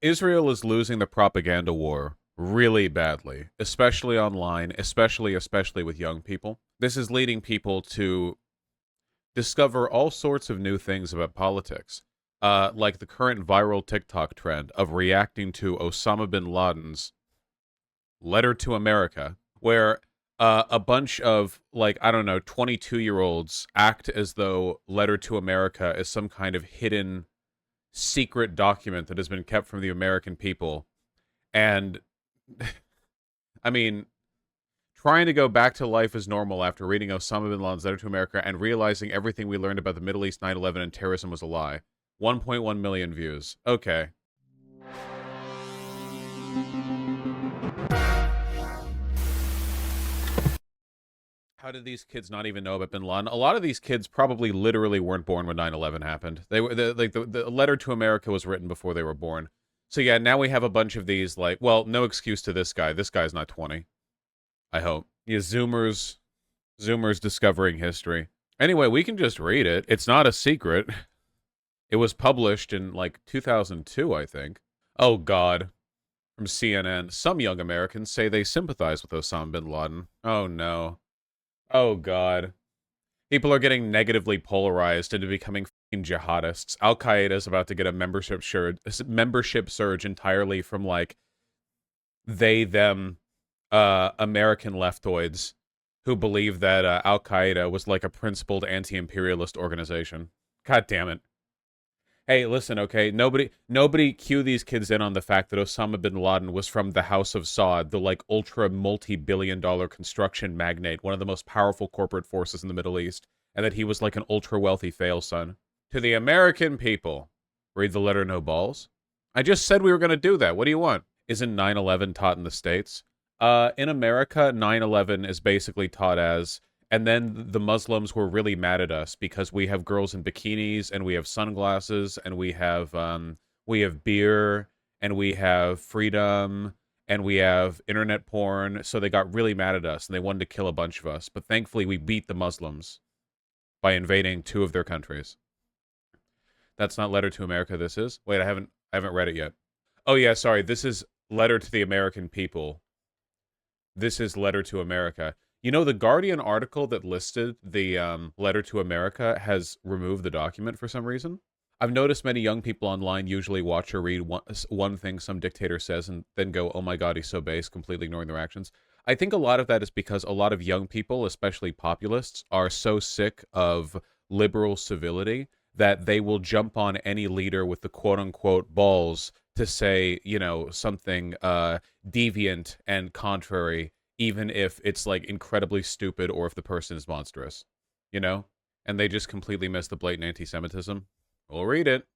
Israel is losing the propaganda war really badly, especially online, especially with young people. This is leading people to discover all sorts of new things about politics. Like the current viral TikTok trend of reacting to Osama bin Laden's letter to America, where a bunch of, like, I don't know, 22-year-olds act as though Letter to America is some kind of hidden secret document that has been kept from the American people. And I mean, trying to go back to life as normal after reading Osama bin Laden's letter to America and realizing everything we learned about the Middle East 9/11 and terrorism was a lie. 1.1 million views. Okay. How did these kids not even know about bin Laden? A lot of these kids probably literally weren't born when 9/11 happened. They were the letter to America was written before they were born. So yeah, now we have a bunch of these, like, well, no excuse to this guy. This guy's not 20. I hope. Yeah, Zoomers discovering history. Anyway, we can just read it. It's not a secret. It was published in like 2002, I think. Oh God. From CNN. Some young Americans say they sympathize with Osama bin Laden. Oh no. Oh God. People are getting negatively polarized into becoming fucking jihadists. Al Qaeda is about to get a membership surge entirely from like they them American leftoids who believe that Al Qaeda was like a principled anti-imperialist organization. God damn it. Hey, listen, okay, nobody cue these kids in on the fact that Osama bin Laden was from the House of Saud, the like ultra multi-billion-dollar construction magnate, one of the most powerful corporate forces in the Middle East, and that he was like an ultra wealthy fail son. To the American people, read the letter, no balls. I just said we were going to do that. What do you want? Isn't 9/11 taught in the States? In America, 9/11 is basically taught as, and then the Muslims were really mad at us because we have girls in bikinis and we have sunglasses and we have beer and we have freedom and we have internet porn. So they got really mad at us and they wanted to kill a bunch of us. But thankfully, we beat the Muslims by invading two of their countries. That's not Letter to America. This is. Wait, I haven't read it yet. Oh yeah, sorry. This is Letter to the American People. This is Letter to America. You know, the Guardian article that listed the Letter to America has removed the document for some reason. I've noticed many young people online usually watch or read one thing some dictator says and then go, oh my God, he's so base, completely ignoring their actions. I think a lot of that is because a lot of young people, especially populists, are so sick of liberal civility that they will jump on any leader with the quote unquote balls to say, you know, something deviant and contrary, even if it's like incredibly stupid or if the person is monstrous, you know? And they just completely miss the blatant anti-Semitism. We'll read it.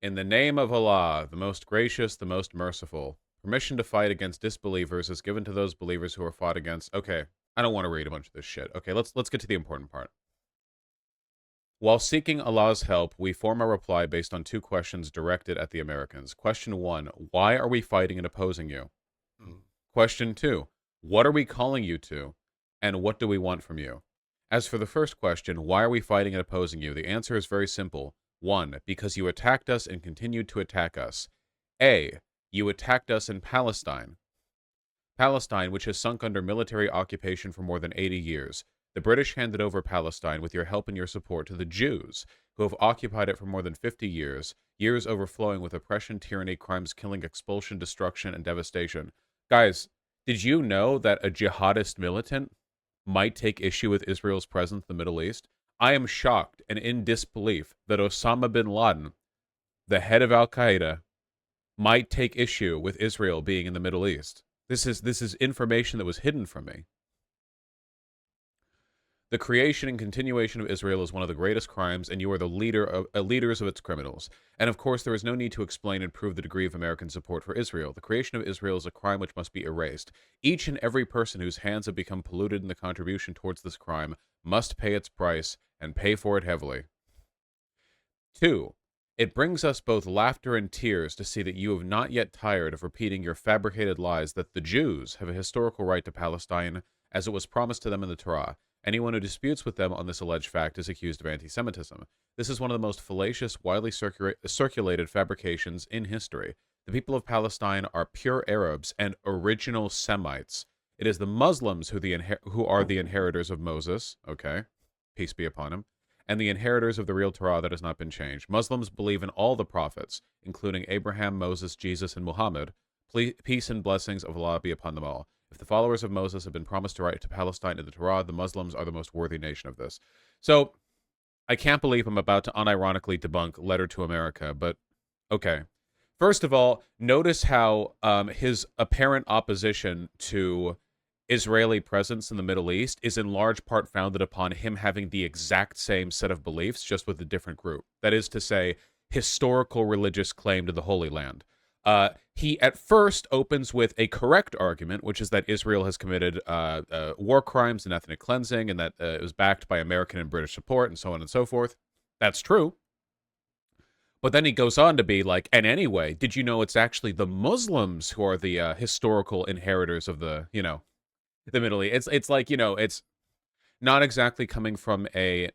In the name of Allah, the most gracious, the most merciful, permission to fight against disbelievers is given to those believers who are fought against. Okay, I don't want to read a bunch of this shit. Okay, let's get to the important part. While seeking Allah's help, we form a reply based on two questions directed at the Americans. Question 1, why are we fighting and opposing you? Question 2, what are we calling you to? And what do we want from you? As for the first question, why are we fighting and opposing you? The answer is very simple. 1, because you attacked us and continued to attack us. A, you attacked us in Palestine. Palestine, which has sunk under military occupation for more than 80 years. The British handed over Palestine with your help and your support to the Jews, who have occupied it for more than 50 years, years overflowing with oppression, tyranny, crimes, killing, expulsion, destruction, and devastation. Guys, did you know that a jihadist militant might take issue with Israel's presence in the Middle East? I am shocked and in disbelief that Osama bin Laden, the head of Al Qaeda, might take issue with Israel being in the Middle East. This is information that was hidden from me. The creation and continuation of Israel is one of the greatest crimes, and you are the leaders of its criminals. And of course, there is no need to explain and prove the degree of American support for Israel. The creation of Israel is a crime which must be erased. Each and every person whose hands have become polluted in the contribution towards this crime must pay its price, and pay for it heavily. 2. It brings us both laughter and tears to see that you have not yet tired of repeating your fabricated lies that the Jews have a historical right to Palestine as it was promised to them in the Torah. Anyone who disputes with them on this alleged fact is accused of anti-Semitism. This is one of the most fallacious, widely circulated fabrications in history. The people of Palestine are pure Arabs and original Semites. It is the Muslims who are the inheritors of Moses, okay, peace be upon him, and the inheritors of the real Torah that has not been changed. Muslims believe in all the prophets, including Abraham, Moses, Jesus, and Muhammad. Peace and blessings of Allah be upon them all. If the followers of Moses have been promised a right to Palestine in the Torah, the Muslims are the most worthy nation of this. So, I can't believe I'm about to unironically debunk Letter to America, but okay. First of all, notice how his apparent opposition to Israeli presence in the Middle East is in large part founded upon him having the exact same set of beliefs, just with a different group. That is to say, historical religious claim to the Holy Land. He at first opens with a correct argument, which is that Israel has committed war crimes and ethnic cleansing, and that it was backed by American and British support, and so on and so forth. That's true. But then he goes on to be like, and anyway, did you know it's actually the Muslims who are the historical inheritors of the, the Middle East? It's like, it's not exactly coming from a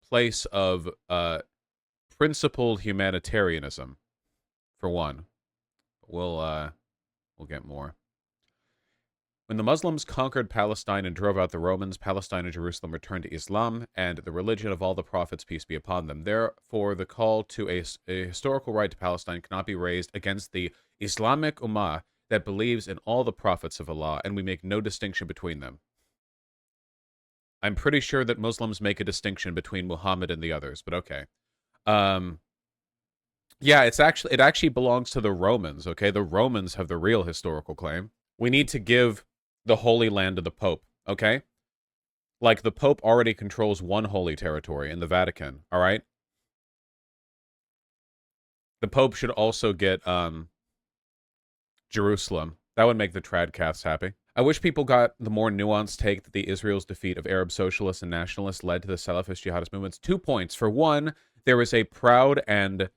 place of principled humanitarianism, for one. We'll get more. When the Muslims conquered Palestine and drove out the Romans, Palestine and Jerusalem returned to Islam and the religion of all the prophets, peace be upon them. Therefore, the call to a historical right to Palestine cannot be raised against the Islamic Ummah that believes in all the prophets of Allah, and we make no distinction between them. I'm pretty sure that Muslims make a distinction between Muhammad and the others, but okay. Yeah, it actually belongs to the Romans, okay? The Romans have the real historical claim. We need to give the Holy Land to the Pope, okay? Like, the Pope already controls one holy territory in the Vatican, all right? The Pope should also get Jerusalem. That would make the tradcasts happy. I wish people got the more nuanced take that the Israel's defeat of Arab socialists and nationalists led to the Salafist jihadist movements. 2 points. For one, there is a proud and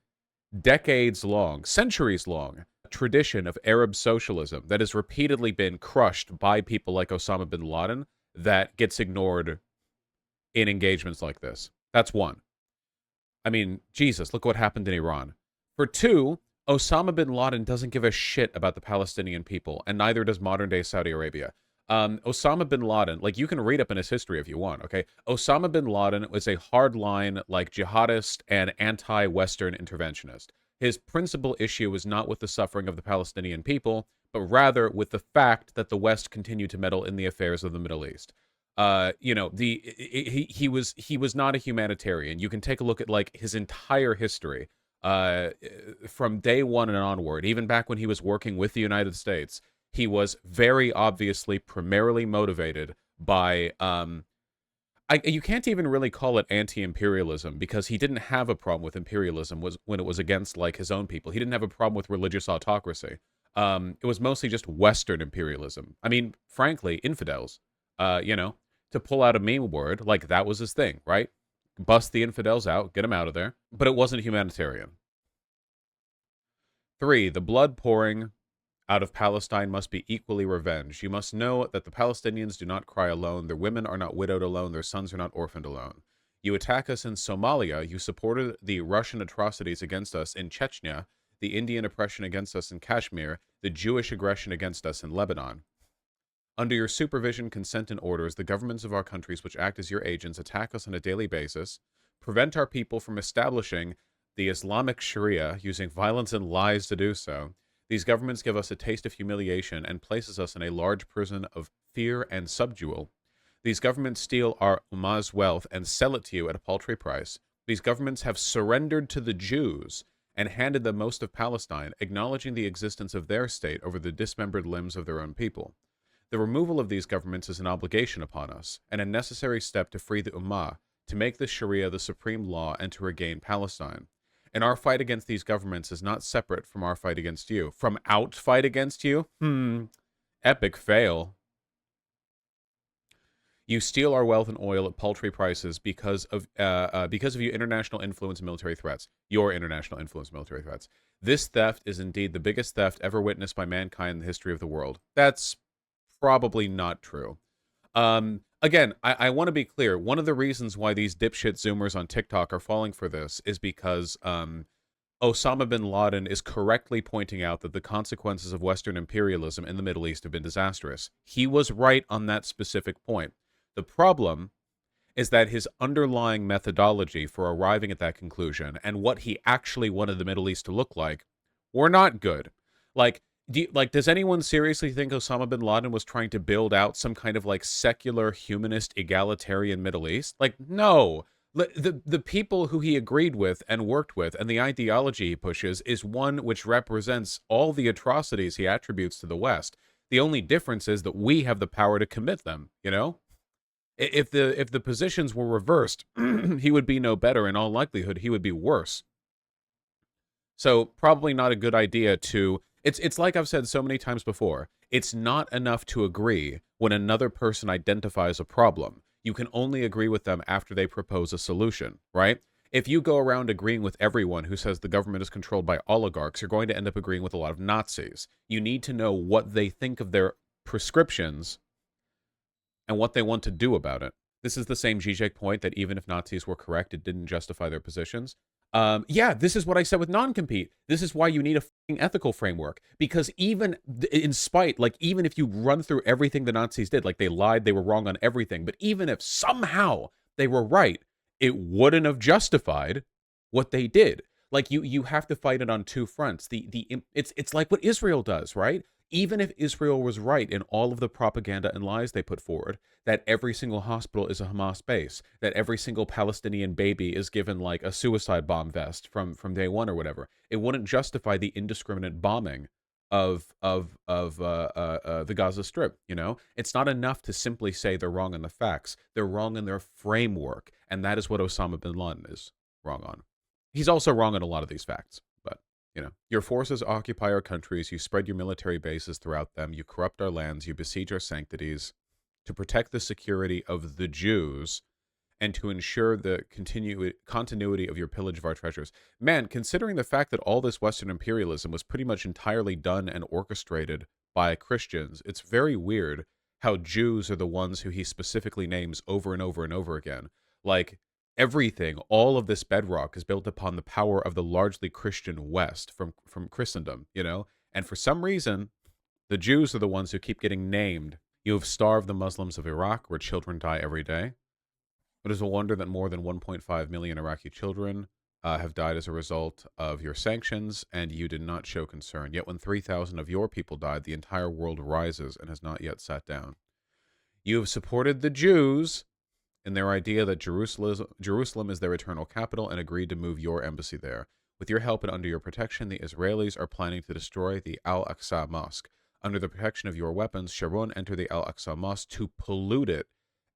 decades-long, centuries-long tradition of Arab socialism that has repeatedly been crushed by people like Osama bin Laden that gets ignored in engagements like this. That's one. I mean, Jesus, look what happened in Iran. For two, Osama bin Laden doesn't give a shit about the Palestinian people, and neither does modern-day Saudi Arabia. Osama bin Laden, like, you can read up in his history if you want, okay? Osama bin Laden was a hardline, like, jihadist and anti-Western interventionist. His principal issue was not with the suffering of the Palestinian people, but rather with the fact that the West continued to meddle in the affairs of the Middle East. He was not a humanitarian. You can take a look at, like, his entire history, from day one and onward, even back when he was working with the United States. He was very obviously primarily motivated by you can't even really call it anti-imperialism, because he didn't have a problem with imperialism when it was against, like, his own people. He didn't have a problem with religious autocracy. It was mostly just Western imperialism. I mean, frankly, infidels. To pull out a meme word, like, that was his thing, right? Bust the infidels out, get them out of there. But it wasn't humanitarian. 3, the blood pouring out of Palestine must be equally revenged. You must know that the Palestinians do not cry alone. Their women are not widowed alone. Their sons are not orphaned alone. You attack us in Somalia. You supported the Russian atrocities against us in Chechnya, the Indian oppression against us in Kashmir, the Jewish aggression against us in Lebanon. Under your supervision, consent, and orders, the governments of our countries which act as your agents attack us on a daily basis, prevent our people from establishing the Islamic Sharia, using violence and lies to do so. These governments give us a taste of humiliation and places us in a large prison of fear and subdual. These governments steal our Ummah's wealth and sell it to you at a paltry price. These governments have surrendered to the Jews and handed them most of Palestine, acknowledging the existence of their state over the dismembered limbs of their own people. The removal of these governments is an obligation upon us, and a necessary step to free the Ummah, to make the Sharia the supreme law, and to regain Palestine. And our fight against these governments is not separate from our fight against you. From out fight against you? Epic fail. You steal our wealth and oil at paltry prices because of your international influence and military threats. Your international influence and military threats. This theft is indeed the biggest theft ever witnessed by mankind in the history of the world. That's probably not true. Again, I want to be clear. One of the reasons why these dipshit Zoomers on TikTok are falling for this is because Osama bin Laden is correctly pointing out that the consequences of Western imperialism in the Middle East have been disastrous. He was right on that specific point. The problem is that his underlying methodology for arriving at that conclusion and what he actually wanted the Middle East to look like were not good. Like, does anyone seriously think Osama bin Laden was trying to build out some kind of like secular, humanist, egalitarian Middle East? Like, no. The people who he agreed with and worked with and the ideology he pushes is one which represents all the atrocities he attributes to the West. The only difference is that we have the power to commit them, you know? If the positions were reversed, he would be no better. In all likelihood, he would be worse. So probably not a good idea to. It's like I've said so many times before. It's not enough to agree when another person identifies a problem. You can only agree with them after they propose a solution, right? If you go around agreeing with everyone who says the government is controlled by oligarchs, you're going to end up agreeing with a lot of Nazis. You need to know what they think of their prescriptions and what they want to do about it. This is the same Zizek point that even if Nazis were correct, it didn't justify their positions. Yeah, this is what I said with non-compete. This is why you need a fucking ethical framework. Because even in spite, like, even if you run through everything the Nazis did, like they lied, they were wrong on everything, but even if somehow they were right, it wouldn't have justified what they did. Like, you have to fight it on two fronts. It's like what Israel does, right? Even if Israel was right in all of the propaganda and lies they put forward, that every single hospital is a Hamas base, that every single Palestinian baby is given like a suicide bomb vest from day one or whatever, it wouldn't justify the indiscriminate bombing of the Gaza Strip. You know, it's not enough to simply say they're wrong on the facts; they're wrong in their framework, and that is what Osama bin Laden is wrong on. He's also wrong on a lot of these facts, but. You know, your forces occupy our countries, you spread your military bases throughout them, you corrupt our lands, you besiege our sanctities to protect the security of the Jews and to ensure the continuity of your pillage of our treasures. Man, considering the fact that all this Western imperialism was pretty much entirely done and orchestrated by Christians, it's very weird how Jews are the ones who he specifically names over and over and over again. Like, everything, all of this bedrock is built upon the power of the largely Christian West from Christendom, you know? And for some reason, the Jews are the ones who keep getting named. You have starved the Muslims of Iraq, where children die every day. It is a wonder that more than 1.5 million Iraqi children have died as a result of your sanctions, and you did not show concern. Yet when 3,000 of your people died, the entire world rises and has not yet sat down. You have supported the Jews in their idea that Jerusalem is their eternal capital and agreed to move your embassy there. With your help and under your protection, the Israelis are planning to destroy the Al-Aqsa Mosque. Under the protection of your weapons, Sharon entered the Al-Aqsa Mosque to pollute it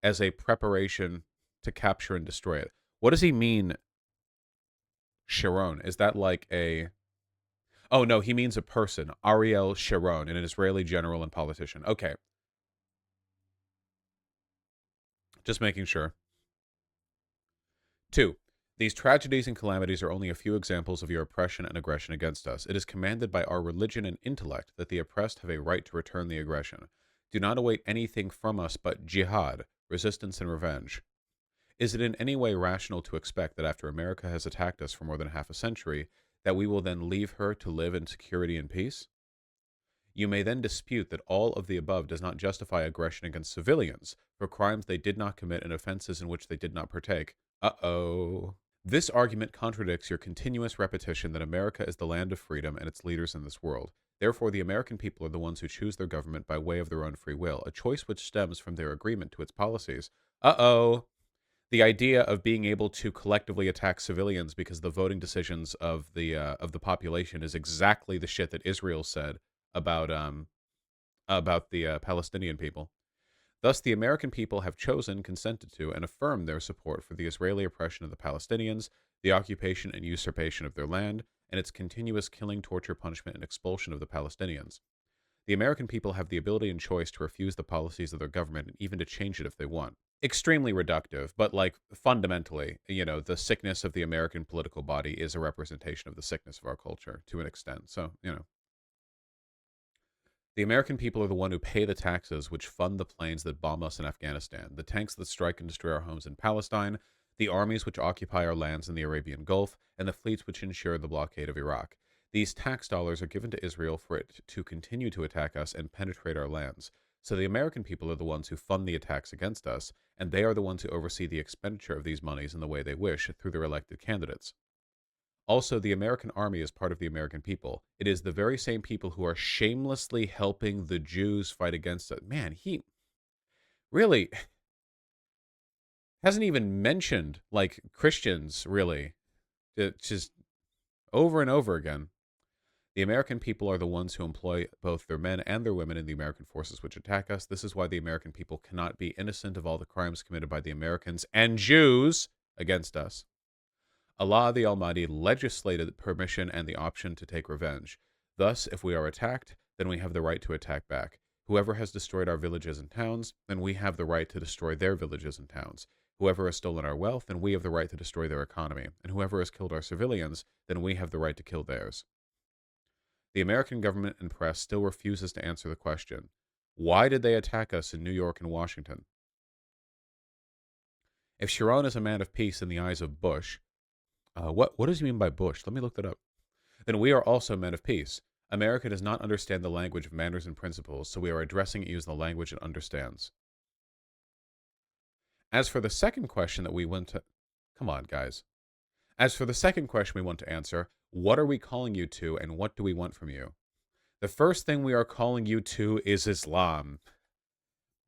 as a preparation to capture and destroy it. What does he mean, Sharon? Is that like a... Oh, no, he means a person. Ariel Sharon, an Israeli general and politician. Okay. Just making sure. 2. These tragedies and calamities are only a few examples of your oppression and aggression against us. It is commanded by our religion and intellect that the oppressed have a right to return the aggression. Do not await anything from us but jihad, resistance, and revenge. Is it in any way rational to expect that after America has attacked us for more than half a century, that we will then leave her to live in security and peace? You may then dispute that all of the above does not justify aggression against civilians for crimes they did not commit and offenses in which they did not partake. Uh-oh. This argument contradicts your continuous repetition that America is the land of freedom and its leaders in this world. Therefore, the American people are the ones who choose their government by way of their own free will, a choice which stems from their agreement to its policies. Uh-oh. The idea of being able to collectively attack civilians because the voting decisions of the population is exactly the shit that Israel said about the Palestinian people. Thus, the American people have chosen, consented to, and affirmed their support for the Israeli oppression of the Palestinians, the occupation and usurpation of their land, and its continuous killing, torture, punishment, and expulsion of the Palestinians. The American people have the ability and choice to refuse the policies of their government and even to change it if they want. Extremely reductive, but like fundamentally, you know, the sickness of the American political body is a representation of the sickness of our culture to an extent. So, you know. The American people are the one who pay the taxes which fund the planes that bomb us in Afghanistan, the tanks that strike and destroy our homes in Palestine, the armies which occupy our lands in the Arabian Gulf, and the fleets which ensure the blockade of Iraq. These tax dollars are given to Israel for it to continue to attack us and penetrate our lands. So the American people are the ones who fund the attacks against us, and they are the ones who oversee the expenditure of these monies in the way they wish through their elected candidates. Also, the American army is part of the American people. It is the very same people who are shamelessly helping the Jews fight against it. Man, he really hasn't even mentioned, like, Christians, really. It's just over and over again. The American people are the ones who employ both their men and their women in the American forces which attack us. This is why the American people cannot be innocent of all the crimes committed by the Americans and Jews against us. Allah the Almighty legislated permission and the option to take revenge. Thus, if we are attacked, then we have the right to attack back. Whoever has destroyed our villages and towns, then we have the right to destroy their villages and towns. Whoever has stolen our wealth, then we have the right to destroy their economy. And whoever has killed our civilians, then we have the right to kill theirs. The American government and press still refuses to answer the question, why did they attack us in New York and Washington? If Sharon is a man of peace in the eyes of Bush, what does he mean by Bush? Let me look that up. Then we are also men of peace. America does not understand the language of manners and principles, so we are addressing it using the language it understands. As for the second question that we want to... Come on, guys. As for the second question we want to answer, what are we calling you to, and what do we want from you? The first thing we are calling you to is Islam.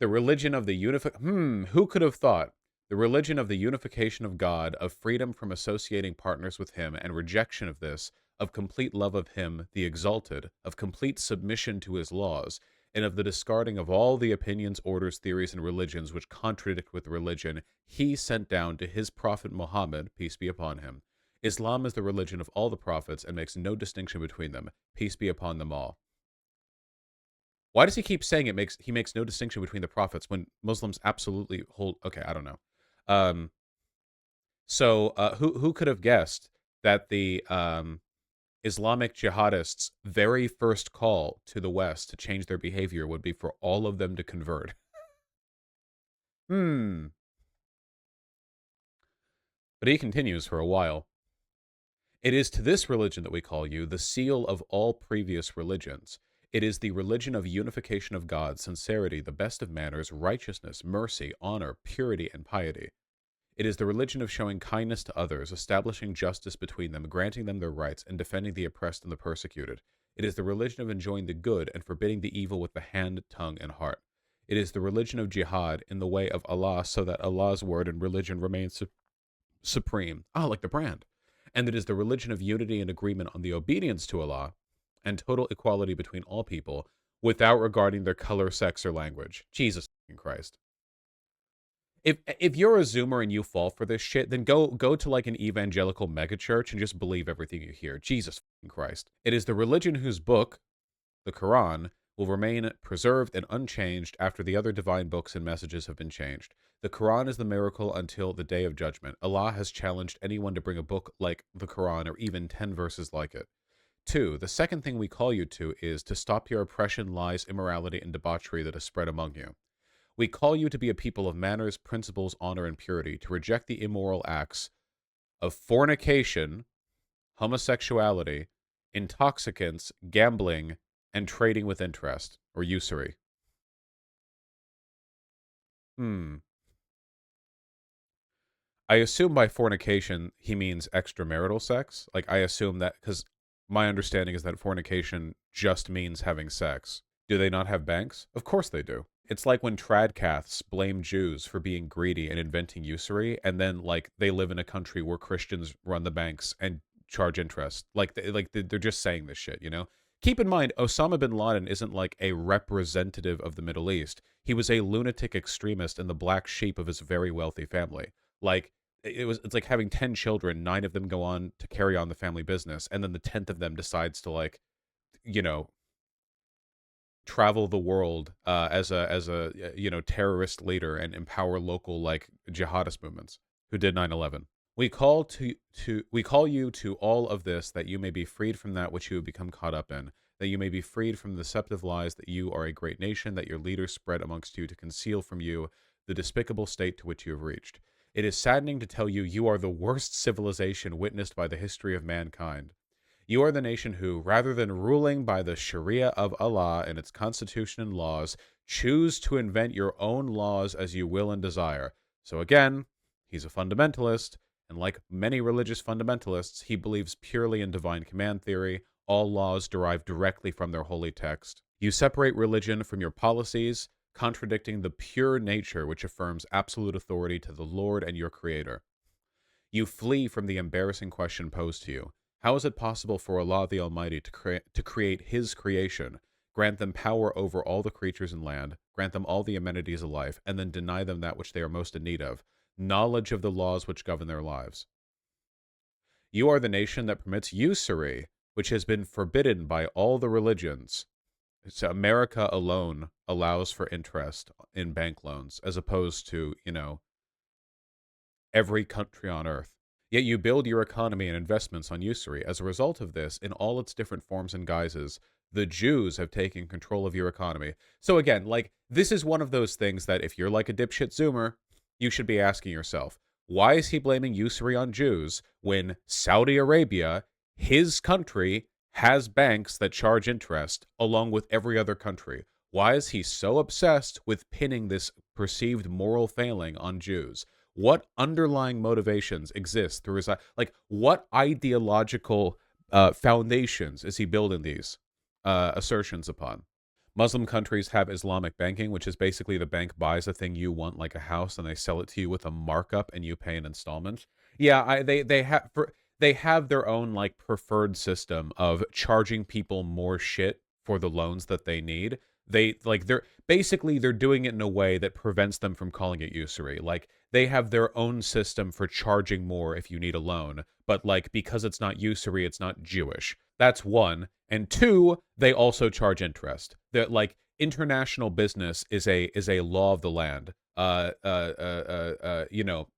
The religion of the who could have thought? The religion of the unification of God, of freedom from associating partners with Him, and rejection of this, of complete love of Him, the exalted, of complete submission to His laws, and of the discarding of all the opinions, orders, theories, and religions which contradict with the religion He sent down to His prophet Muhammad, peace be upon him. Islam is the religion of all the prophets and makes no distinction between them, peace be upon them all. Why does he keep saying he makes no distinction between the prophets when Muslims absolutely hold... Okay, I don't know. Who could have guessed that the Islamic jihadists' very first call to the West to change their behavior would be for all of them to convert? But he continues for a while. It is to this religion that we call you, the seal of all previous religions. It is the religion of unification of God, sincerity, the best of manners, righteousness, mercy, honor, purity, and piety. It is the religion of showing kindness to others, establishing justice between them, granting them their rights, and defending the oppressed and the persecuted. It is the religion of enjoying the good and forbidding the evil with the hand, tongue, and heart. It is the religion of jihad in the way of Allah, so that Allah's word and religion remains supreme. Like the brand. And it is the religion of unity and agreement on the obedience to Allah and total equality between all people without regarding their color, sex, or language. Jesus Christ. If you're a Zoomer and you fall for this shit, then go to like an evangelical megachurch and just believe everything you hear. Jesus Christ. It is the religion whose book, the Quran, will remain preserved and unchanged after the other divine books and messages have been changed. The Quran is the miracle until the day of judgment. Allah has challenged anyone to bring a book like the Quran or even 10 verses like it. 2. The second thing we call you to is to stop your oppression, lies, immorality, and debauchery that is spread among you. We call you to be a people of manners, principles, honor, and purity, to reject the immoral acts of fornication, homosexuality, intoxicants, gambling, and trading with interest, or usury. I assume by fornication, he means extramarital sex. Like, I assume that, because my understanding is that fornication just means having sex. Do they not have banks? Of course they do. It's like when tradcaths blame Jews for being greedy and inventing usury, and then, like, they live in a country where Christians run the banks and charge interest. They're just saying this shit, you know? Keep in mind, Osama bin Laden isn't like a representative of the Middle East. He was a lunatic extremist and the black sheep of his very wealthy family. Like, it's like having 10 children, 9 of them go on to carry on the family business, and then the 10th of them decides to, like, you know, travel the world as a terrorist leader and empower local, like, jihadist movements who did 9/11. We call you to all of this, that you may be freed from that which you have become caught up in, that you may be freed from the deceptive lies that you are a great nation, that your leaders spread amongst you to conceal from you the despicable state to which you have reached. It is saddening to tell you you are the worst civilization witnessed by the history of mankind. You are the nation who, rather than ruling by the Sharia of Allah and its constitution and laws, choose to invent your own laws as you will and desire. So again, he's a fundamentalist, and like many religious fundamentalists, he believes purely in divine command theory. All laws derive directly from their holy text. You separate religion from your policies, contradicting the pure nature which affirms absolute authority to the Lord and your Creator. You flee from the embarrassing question posed to you. How is it possible for Allah the Almighty to create His creation, grant them power over all the creatures in land, grant them all the amenities of life, and then deny them that which they are most in need of, knowledge of the laws which govern their lives? You are the nation that permits usury, which has been forbidden by all the religions. So America alone allows for interest in bank loans, as opposed to, every country on earth. Yet you build your economy and investments on usury. As a result of this, in all its different forms and guises, the Jews have taken control of your economy. So again, this is one of those things that if you're like a dipshit Zoomer, you should be asking yourself, why is he blaming usury on Jews when Saudi Arabia, his country, has banks that charge interest along with every other country? Why is he so obsessed with pinning this perceived moral failing on Jews? What underlying motivations exist through his what ideological foundations is he building these assertions upon? Muslim countries have Islamic banking, which is basically the bank buys a thing you want, like a house, and they sell it to you with a markup, and you pay in installments. Yeah, they have their own preferred system of charging people more shit for the loans that they need. They're doing it in a way that prevents them from calling it usury. They have their own system for charging more if you need a loan, but because it's not usury, it's not Jewish. That's one. And two, they also charge interest. That international business is a law of the land.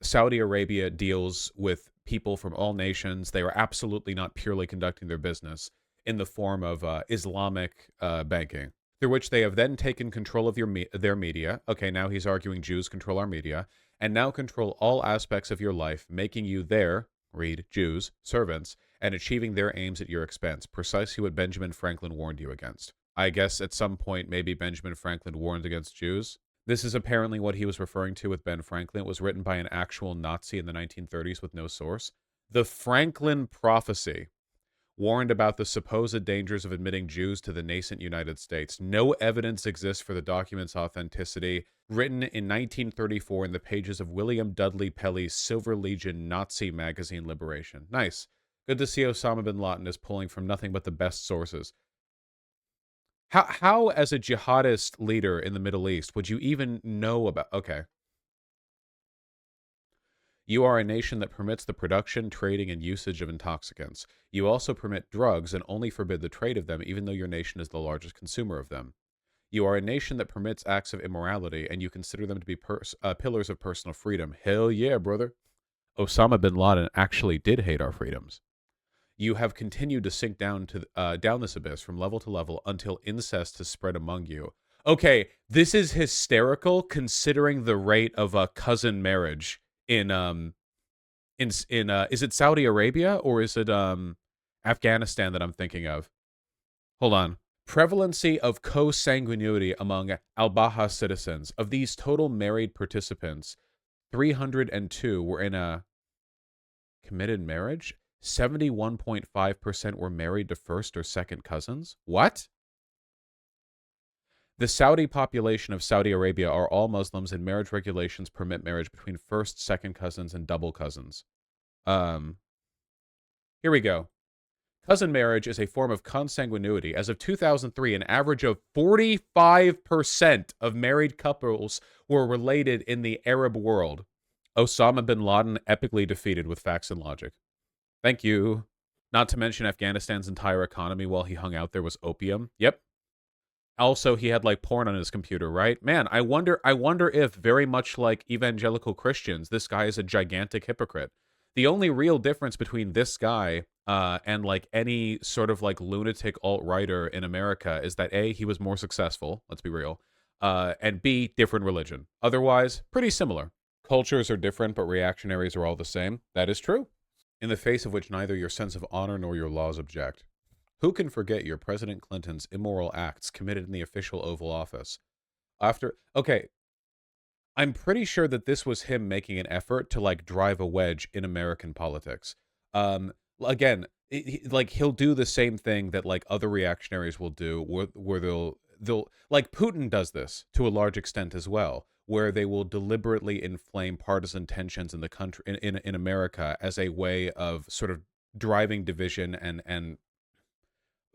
Saudi Arabia deals with people from all nations. They are absolutely not purely conducting their business in the form of Islamic banking, through which they have then taken control of their media. Okay, now he's arguing Jews control our media, and now control all aspects of your life, making you their, read Jews, servants, and achieving their aims at your expense, precisely what Benjamin Franklin warned you against. I guess at some point maybe Benjamin Franklin warned against Jews. This is apparently what he was referring to with Ben Franklin. It was written by an actual Nazi in the 1930s with no source. The Franklin Prophecy warned about the supposed dangers of admitting Jews to the nascent United States. No evidence exists for the document's authenticity. Written in 1934 in the pages of William Dudley Pelley's Silver Legion Nazi magazine Liberation. Nice. Good to see Osama bin Laden is pulling from nothing but the best sources. How as a jihadist leader in the Middle East, would you even know about... Okay. You are a nation that permits the production, trading, and usage of intoxicants. You also permit drugs and only forbid the trade of them, even though your nation is the largest consumer of them. You are a nation that permits acts of immorality, and you consider them to be pillars of personal freedom. Hell yeah, brother. Osama bin Laden actually did hate our freedoms. You have continued to sink down this abyss from level to level until incest has spread among you. Okay, this is hysterical considering the rate of a cousin marriage in is it Saudi Arabia or is it Afghanistan that I'm thinking of? Hold on. Prevalency of consanguinity among Al-Baha citizens. Of these total married participants, 302 were in a committed marriage. 71.5% were married to first or second cousins. What? The Saudi population of Saudi Arabia are all Muslims, and marriage regulations permit marriage between first, second cousins, and double cousins. Here we go. Cousin marriage is a form of consanguinity. As of 2003, an average of 45% of married couples were related in the Arab world. Osama bin Laden epically defeated with facts and logic. Thank you. Not to mention Afghanistan's entire economy while he hung out there was opium. Yep. Also, he had porn on his computer, right? Man, I wonder if, very much like evangelical Christians, this guy is a gigantic hypocrite. The only real difference between this guy and any sort of lunatic alt-righter in America is that A, he was more successful, let's be real, and B, different religion. Otherwise, pretty similar. Cultures are different, but reactionaries are all the same. That is true. In the face of which neither your sense of honor nor your laws object. Who can forget your President Clinton's immoral acts committed in the official Oval Office? Okay, I'm pretty sure that this was him making an effort to like drive a wedge in American politics. Again, like he'll do the same thing that like other reactionaries will do, where they'll like Putin does this to a large extent as well, where they will deliberately inflame partisan tensions in the country in America as a way of sort of driving division and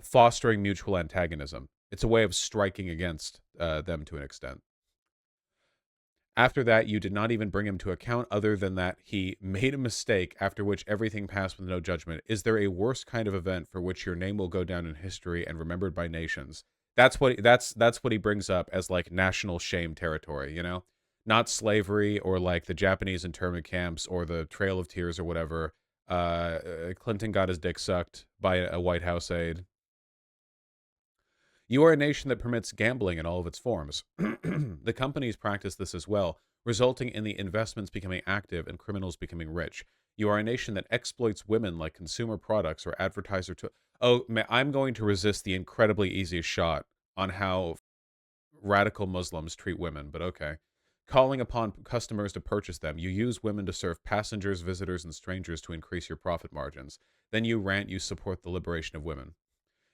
fostering mutual antagonism. It's a way of striking against them to an extent. After that, you did not even bring him to account other than that he made a mistake, after which everything passed with no judgment. Is there a worse kind of event for which your name will go down in history and remembered by nations? That's what he brings up as like national shame territory, you know? Not slavery or like the Japanese internment camps or the Trail of Tears or whatever. Clinton got his dick sucked by a White House aide. You are a nation that permits gambling in all of its forms. The companies practice this as well, resulting in the investments becoming active and criminals becoming rich. You are a nation that exploits women like consumer products or advertiser to. Oh, man, I'm going to resist the incredibly easy shot on how radical Muslims treat women, but okay. Calling upon customers to purchase them, you use women to serve passengers, visitors, and strangers to increase your profit margins. Then you rant you support the liberation of women.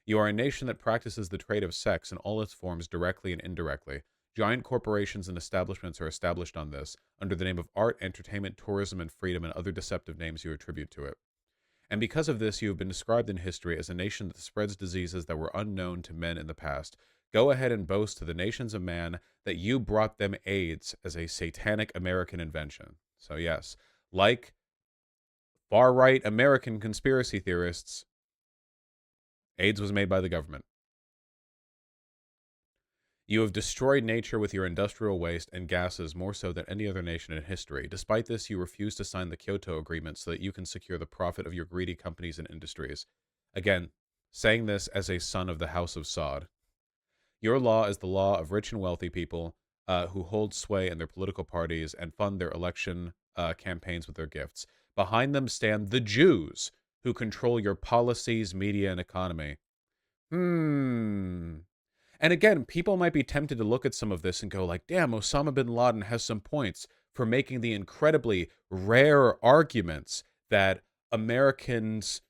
You are a nation that practices the trade of sex in all its forms directly and indirectly. Giant corporations and establishments are established on this, under the name of art, entertainment, tourism, and freedom, and other deceptive names you attribute to it. And because of this, you have been described in history as a nation that spreads diseases that were unknown to men in the past. Go ahead and boast to the nations of man that you brought them AIDS as a satanic American invention. So yes, like far-right American conspiracy theorists, AIDS was made by the government. You have destroyed nature with your industrial waste and gases more so than any other nation in history. Despite this, you refuse to sign the Kyoto Agreement so that you can secure the profit of your greedy companies and industries. Again, saying this as a son of the House of Sod. Your law is the law of rich and wealthy people who hold sway in their political parties and fund their election campaigns with their gifts. Behind them stand the Jews, who control your policies, media, and economy. And again, people might be tempted to look at some of this and go like, damn, Osama bin Laden has some points for making the incredibly rare arguments that Americans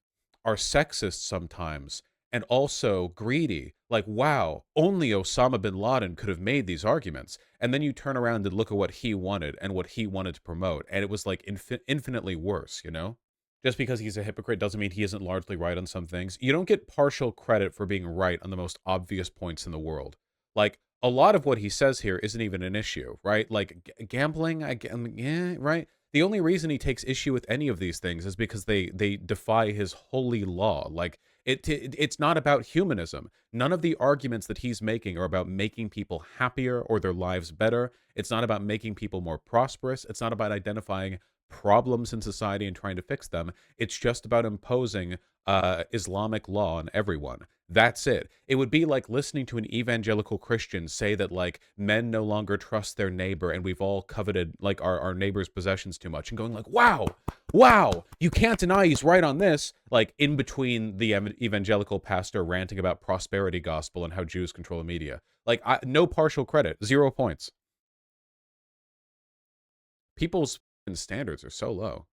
are sexist sometimes and also greedy. Like, wow, only Osama bin Laden could have made these arguments. And then you turn around and look at what he wanted and what he wanted to promote. And it was like infinitely worse, you know? Just because he's a hypocrite doesn't mean he isn't largely right on some things. You don't get partial credit for being right on the most obvious points in the world. Like, a lot of what he says here isn't even an issue, right? Like, gambling, yeah, right? The only reason he takes issue with any of these things is because they defy his holy law. Like, it's not about humanism. None of the arguments that he's making are about making people happier or their lives better. It's not about making people more prosperous. It's not about identifying problems in society and trying to fix them. It's just about imposing Islamic law on everyone. That's it. It would be like listening to an evangelical Christian say that like men no longer trust their neighbor and we've all coveted like our neighbor's possessions too much and going like, wow, you can't deny he's right on this. Like in between the evangelical pastor ranting about prosperity gospel and how Jews control the media. Like no partial credit, 0 points. People's standards are so low.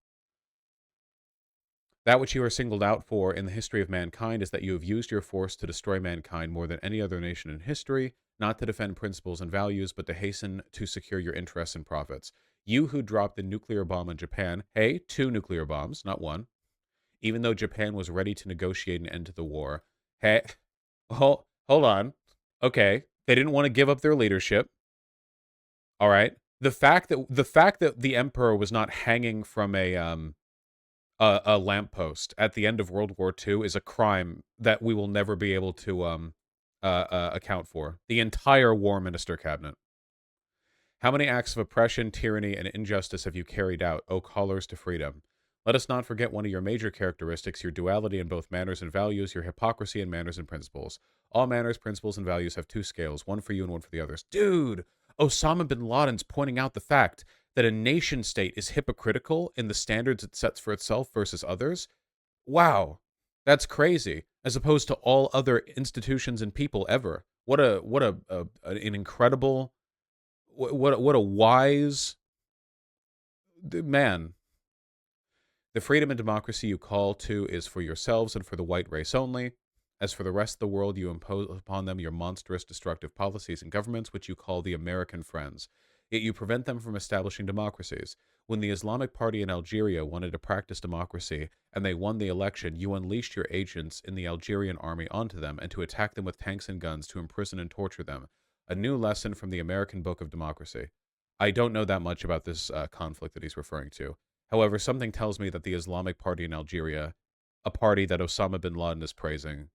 That which you are singled out for in the history of mankind is that you have used your force to destroy mankind more than any other nation in history, not to defend principles and values, but to hasten to secure your interests and profits. You who dropped the nuclear bomb on Japan, hey, 2 nuclear bombs, not 1, even though Japan was ready to negotiate an end to the war. Hey, hold on. Okay, they didn't want to give up their leadership. All right. The fact that the emperor was not hanging from a lamppost at the end of World War II is a crime that we will never be able to account for. The entire war minister cabinet. How many acts of oppression, tyranny, and injustice have you carried out, O callers to freedom? Let us not forget one of your major characteristics, your duality in both manners and values, your hypocrisy in manners and principles. All manners, principles, and values have 2 scales, one for you and one for the others. Dude, Osama bin Laden's pointing out the fact that a nation state is hypocritical in the standards it sets for itself versus others. Wow, that's crazy. As opposed to all other institutions and people ever. An incredible, what a wise man. The freedom and democracy you call to is for yourselves and for the white race only. As for the rest of the world, you impose upon them your monstrous destructive policies and governments, which you call the American friends. Yet you prevent them from establishing democracies. When the Islamic Party in Algeria wanted to practice democracy and they won the election, you unleashed your agents in the Algerian army onto them and to attack them with tanks and guns to imprison and torture them. A new lesson from the American Book of Democracy. I don't know that much about this conflict that he's referring to. However, something tells me that the Islamic Party in Algeria, a party that Osama bin Laden is praising,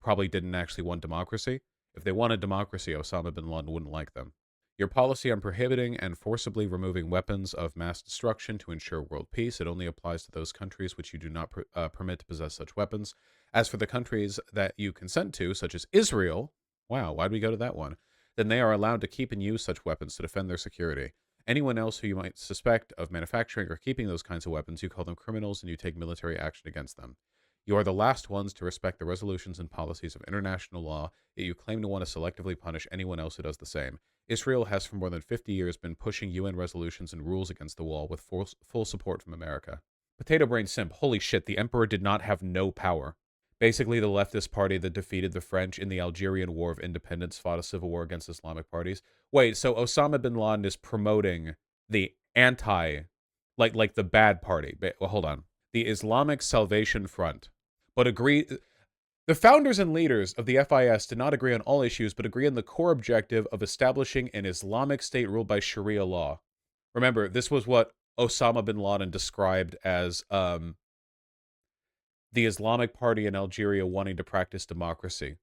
probably didn't actually want democracy. If they wanted democracy, Osama bin Laden wouldn't like them. Your policy on prohibiting and forcibly removing weapons of mass destruction to ensure world peace, it only applies to those countries which you do not permit to possess such weapons. As for the countries that you consent to, such as Israel, wow, why'd we go to that one? Then they are allowed to keep and use such weapons to defend their security. Anyone else who you might suspect of manufacturing or keeping those kinds of weapons, you call them criminals and you take military action against them. You are the last ones to respect the resolutions and policies of international law, yet you claim to want to selectively punish anyone else who does the same. Israel has for more than 50 years been pushing UN resolutions and rules against the wall with full support from America. Potato Brain Simp, holy shit, the emperor did not have no power. Basically, the leftist party that defeated the French in the Algerian War of Independence fought a civil war against Islamic parties. Wait, so Osama bin Laden is promoting the like the bad party. Well, hold on. The Islamic Salvation Front. But the founders and leaders of the FIS did not agree on all issues, but agree on the core objective of establishing an Islamic state ruled by Sharia law. Remember, this was what Osama bin Laden described as the Islamic Party in Algeria wanting to practice democracy.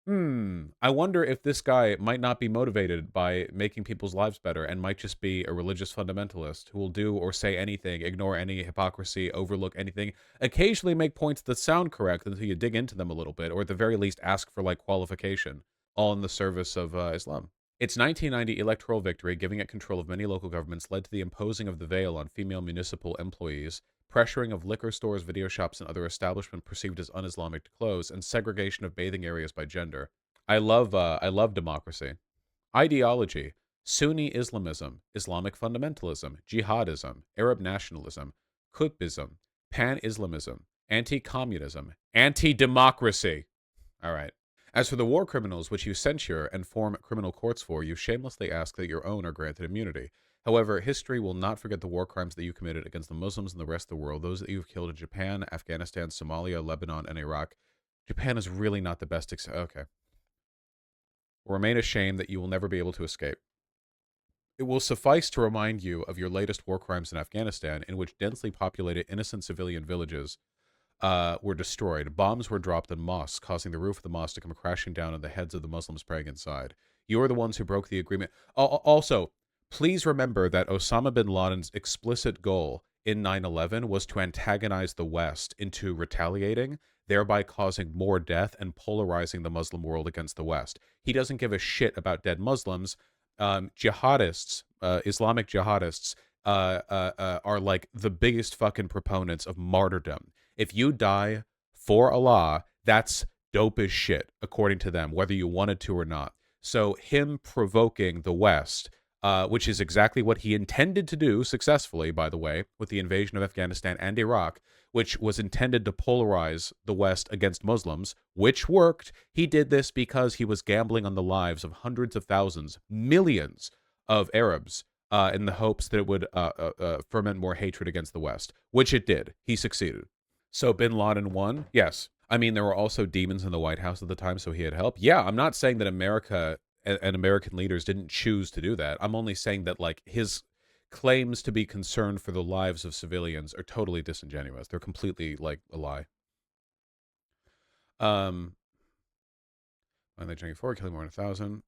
I wonder if this guy might not be motivated by making people's lives better and might just be a religious fundamentalist who will do or say anything, ignore any hypocrisy, overlook anything, occasionally make points that sound correct until you dig into them a little bit, or at the very least ask for like qualification, all in the service of Islam. Its 1990 electoral victory, giving it control of many local governments, led to the imposing of the veil on female municipal employees, pressuring of liquor stores, video shops, and other establishments perceived as un-Islamic to close, and segregation of bathing areas by gender. I love democracy. Ideology: Sunni Islamism, Islamic fundamentalism, jihadism, Arab nationalism, Qutbism, pan-Islamism, anti-communism, anti-democracy. All right. As for the war criminals which you censure and form criminal courts for, you shamelessly ask that your own are granted immunity. However, history will not forget the war crimes that you committed against the Muslims and the rest of the world, those that you've killed in Japan, Afghanistan, Somalia, Lebanon, and Iraq. Japan is really not the best okay. Will remain a shame that you will never be able to escape. It will suffice to remind you of your latest war crimes in Afghanistan, in which densely populated innocent civilian villages were destroyed. Bombs were dropped on mosques, causing the roof of the mosque to come crashing down on the heads of the Muslims praying inside. You are the ones who broke the agreement. Also, please remember that Osama bin Laden's explicit goal in 9/11 was to antagonize the West into retaliating, thereby causing more death and polarizing the Muslim world against the West. He doesn't give a shit about dead Muslims. Jihadists, Islamic jihadists, are like the biggest fucking proponents of martyrdom. If you die for Allah, that's dope as shit, according to them, whether you wanted to or not. So him provoking the West, which is exactly what he intended to do successfully, by the way, with the invasion of Afghanistan and Iraq, which was intended to polarize the West against Muslims, which worked. He did this because he was gambling on the lives of hundreds of thousands, millions of Arabs, in the hopes that it would ferment more hatred against the West, which it did. He succeeded. So bin Laden won? Yes. I mean, there were also demons in the White House at the time, so he had help. Yeah, I'm not saying that America and American leaders didn't choose to do that. I'm only saying that, like, his claims to be concerned for the lives of civilians are totally disingenuous. They're completely, like, a lie. When they drank 4, killing more than 1,000.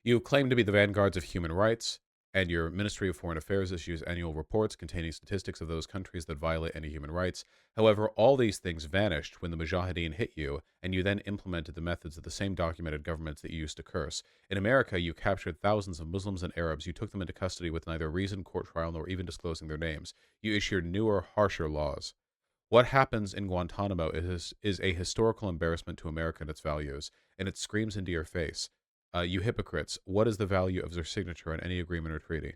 You claim to be the vanguards of human rights. and your Ministry of Foreign Affairs issues annual reports containing statistics of those countries that violate any human rights. However, all these things vanished when the Mujahideen hit you, and you then implemented the methods of the same documented governments that you used to curse. In America, you captured thousands of Muslims and Arabs. You took them into custody with neither reasoned court trial nor even disclosing their names. You issued newer, harsher laws. What happens in Guantanamo is a historical embarrassment to America and its values, and it screams into your face. You hypocrites, what is the value of their signature on any agreement or treaty?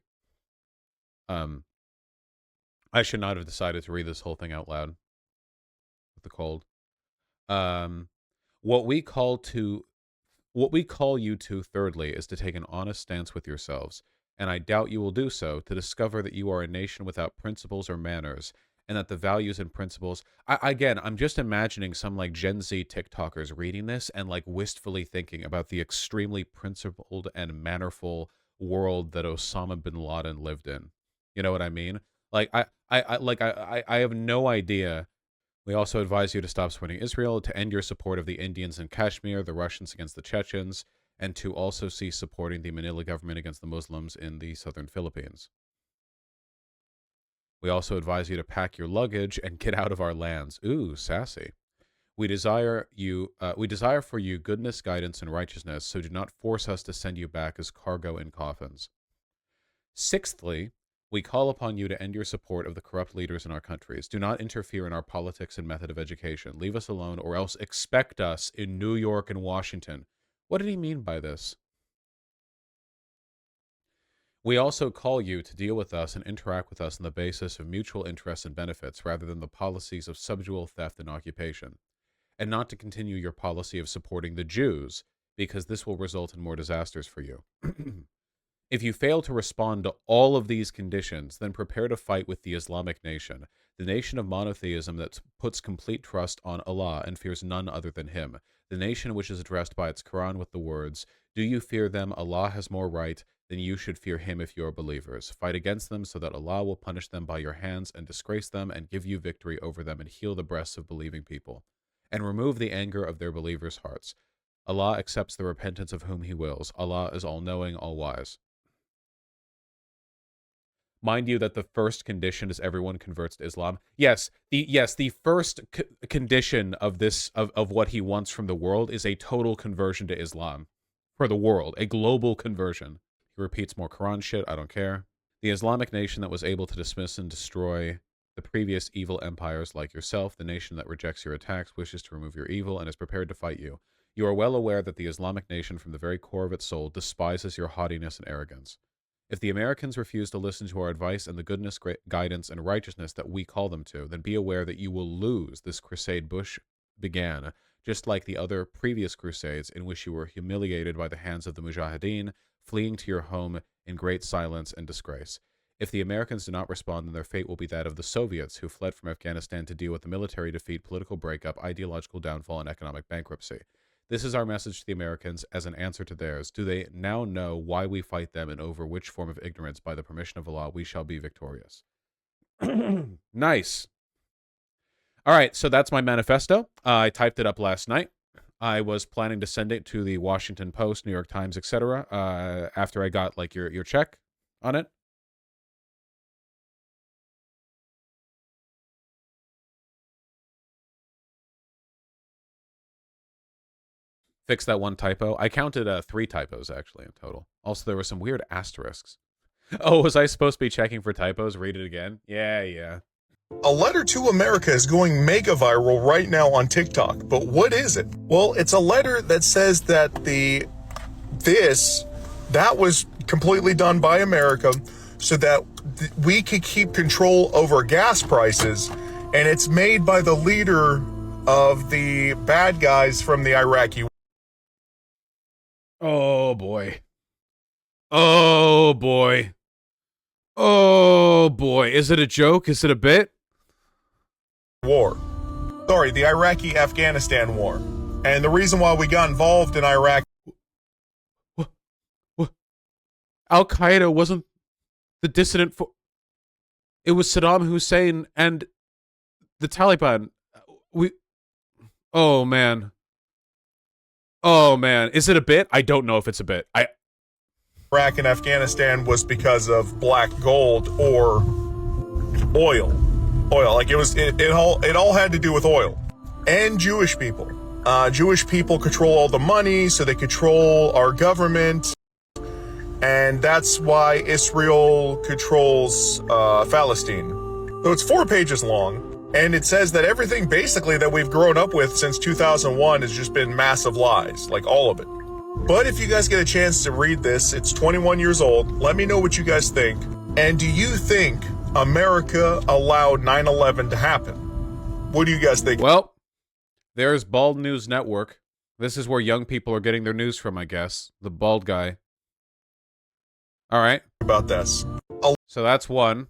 I should not have decided to read this whole thing out loud with the cold. What we call you to, thirdly, is to take an honest stance with yourselves, and I doubt you will do so, to discover that you are a nation without principles or manners, and that the values and principles... Again, I'm just imagining some, like, Gen Z TikTokers reading this and, like, wistfully thinking about the extremely principled and mannerful world that Osama bin Laden lived in. You know what I mean? Like, I have no idea. We also advise you to stop supporting Israel, to end your support of the Indians in Kashmir, the Russians against the Chechens, and to also cease supporting the Manila government against the Muslims in the southern Philippines. We also advise you to pack your luggage and get out of our lands. Ooh, sassy. We desire for you goodness, guidance, and righteousness, so do not force us to send you back as cargo in coffins. Sixthly, we call upon you to end your support of the corrupt leaders in our countries. Do not interfere in our politics and method of education. Leave us alone, or else expect us in New York and Washington. What did he mean by this? We also call you to deal with us and interact with us on the basis of mutual interests and benefits, rather than the policies of subjugal theft and occupation, and not to continue your policy of supporting the Jews, because this will result in more disasters for you. If you fail to respond to all of these conditions, then prepare to fight with the Islamic nation, the nation of monotheism that puts complete trust on Allah and fears none other than Him, the nation which is addressed by its Quran with the words, "Do you fear them? Allah has more right, then you should fear Him if you are believers. Fight against them so that Allah will punish them by your hands and disgrace them and give you victory over them and heal the breasts of believing people, and remove the anger of their believers' hearts. Allah accepts the repentance of whom He wills. Allah is all-knowing, all-wise." Mind you that the first condition is everyone converts to Islam. Yes, the first condition of this of what he wants from the world is a total conversion to Islam for the world, a global conversion. He repeats more Quran shit, I don't care. The Islamic nation that was able to dismiss and destroy the previous evil empires like yourself, the nation that rejects your attacks, wishes to remove your evil, and is prepared to fight you. You are well aware that the Islamic nation from the very core of its soul despises your haughtiness and arrogance. If the Americans refuse to listen to our advice and the goodness, guidance, and righteousness that we call them to, then be aware that you will lose this crusade Bush began, just like the other previous crusades in which you were humiliated by the hands of the Mujahideen, fleeing to your home in great silence and disgrace. If the Americans do not respond, then their fate will be that of the Soviets, who fled from Afghanistan to deal with the military defeat, political breakup, ideological downfall, and economic bankruptcy. This is our message to the Americans as an answer to theirs. Do they now know why we fight them, and over which form of ignorance, by the permission of Allah, we shall be victorious? Nice. All right, so that's my manifesto. I typed it up last night. I was planning to send it to the Washington Post, New York Times, etc. After I got like your check on it. Fix that one typo. I counted 3 typos, actually, in total. Also, there were some weird asterisks. Oh, was I supposed to be checking for typos? Read it again? Yeah. A letter to America is going mega viral right now on TikTok, but what is it? Well, it's a letter that says that that was completely done by America so that we could keep control over gas prices, and it's made by the leader of the bad guys from the Iraqi war. Oh boy. Oh boy. Oh boy. Is it a joke? Is it a bit? Sorry, the Iraqi-Afghanistan war. And the reason why we got involved in Iraq... What? Al-Qaeda wasn't the dissident for... It was Saddam Hussein and the Taliban. Oh, man. Oh, man. Is it a bit? I don't know if it's a bit. Iraq and Afghanistan was because of black gold or oil. Like it all had to do with oil. And Jewish people. Jewish people control all the money, so they control our government. And that's why Israel controls Palestine. So it's 4 pages long, and it says that everything basically that we've grown up with since 2001 has just been massive lies, like all of it. But if you guys get a chance to read this, it's 21 years old. Let me know what you guys think. And do you think America allowed 9/11 to happen? What do you guys think? Well, there's Bald News Network. This is where young people are getting their news from, I guess. The bald guy. All right. About this. So that's one.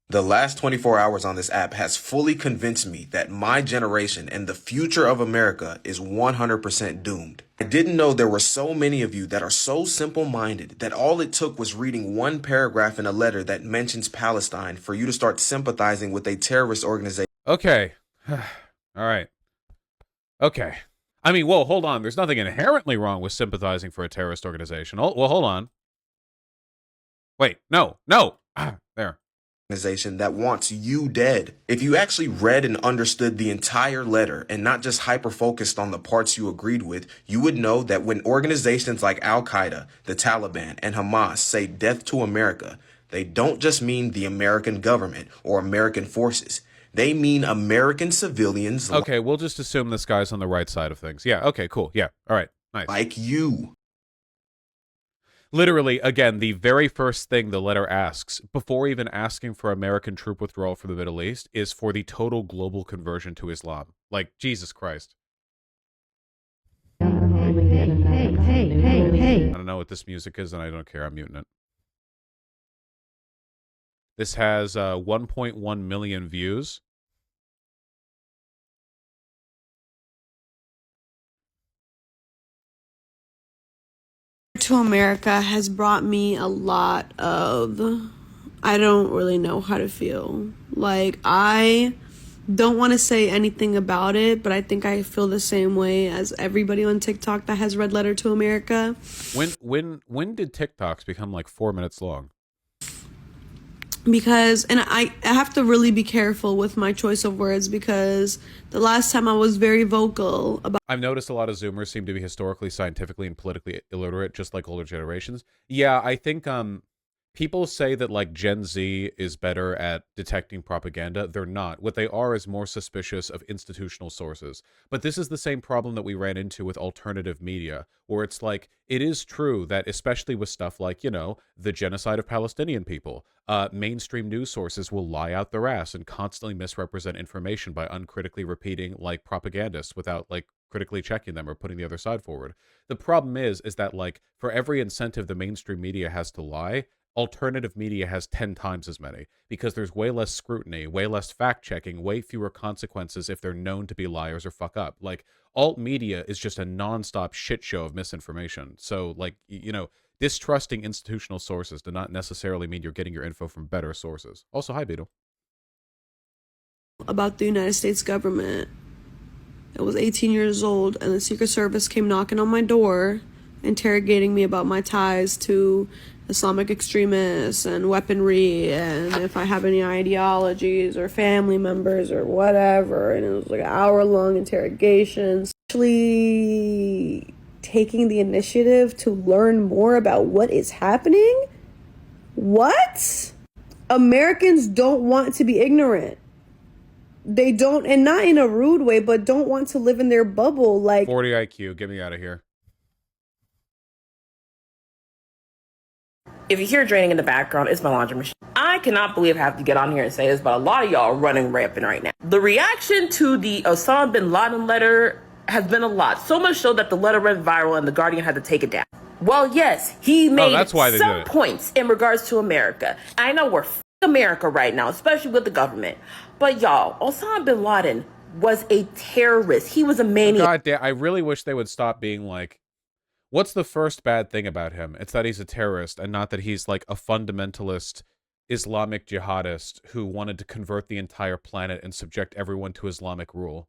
The last 24 hours on this app has fully convinced me that my generation and the future of America is 100% doomed. I didn't know there were so many of you that are so simple-minded that all it took was reading one paragraph in a letter that mentions Palestine for you to start sympathizing with a terrorist organization. Okay. All right. Okay. I mean, whoa, hold on. There's nothing inherently wrong with sympathizing for a terrorist organization. Well, hold on. Wait, no. There. Organization that wants you dead. If you actually read and understood the entire letter and not just hyper-focused on the parts you agreed with, you would know that when organizations like Al-Qaeda, the Taliban, and Hamas say death to America, they don't just mean the American government or American forces. They mean American civilians. Okay, we'll just assume this guy's on the right side of things. Yeah, okay, cool. Yeah, all right, nice. Like you. Literally, again, the very first thing the letter asks, before even asking for American troop withdrawal from the Middle East, is for the total global conversion to Islam. Like, Jesus Christ. Hey. I don't know what this music is, and I don't care. I'm muting it. This has 1.1 million views. To America has brought me a lot of, I don't really know how to feel. Like, I don't want to say anything about it, but I think I feel the same way as everybody on TikTok that has read Letter to America. When did TikToks become like 4 minutes long? Because, and I have to really be careful with my choice of words, because the last time I was very vocal about... I've noticed a lot of Zoomers seem to be historically, scientifically, and politically illiterate, just like older generations. Yeah, I think people say that like Gen Z is better at detecting propaganda. They're not. What they are is more suspicious of institutional sources. But this is the same problem that we ran into with alternative media, where it's like, it is true that especially with stuff like, you know, the genocide of Palestinian people, mainstream news sources will lie out their ass and constantly misrepresent information by uncritically repeating like propagandists without like critically checking them or putting the other side forward. The problem is that like for every incentive the mainstream media has to lie, alternative media has 10 times as many, because there's way less scrutiny, way less fact-checking, way fewer consequences if they're known to be liars or fuck up. Like, alt media is just a non-stop shit show of misinformation. So, like, you know, distrusting institutional sources does not necessarily mean you're getting your info from better sources. Also, hi, Beetle. About the United States government. I was 18 years old, and the Secret Service came knocking on my door, interrogating me about my ties to Islamic extremists and weaponry, and if I have any ideologies or family members or whatever. And it was like an hour-long interrogation. Actually taking the initiative to learn more about what is happening? What? Americans don't want to be ignorant. They don't, and not in a rude way, but don't want to live in their bubble. Like 40 IQ, get me out of here. If you hear draining in the background, it's my laundry machine. I cannot believe I have to get on here and say this, but a lot of y'all are running rampant right now. The reaction to the Osama bin Laden letter has been a lot. So much so that the letter went viral and The Guardian had to take it down. Well, yes, he made some points in regards to America. I know we're America right now, especially with the government. But y'all, Osama bin Laden was a terrorist. He was a maniac. God damn, I really wish they would stop being like, what's the first bad thing about him? It's that he's a terrorist, and not that he's like a fundamentalist Islamic jihadist who wanted to convert the entire planet and subject everyone to Islamic rule.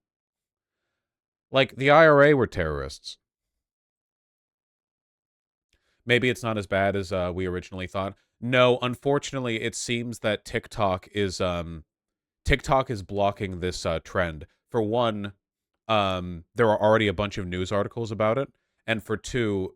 Like, the IRA were terrorists. Maybe it's not as bad as we originally thought. No, unfortunately, it seems that TikTok is blocking this trend. For one, there are already a bunch of news articles about it, and for two,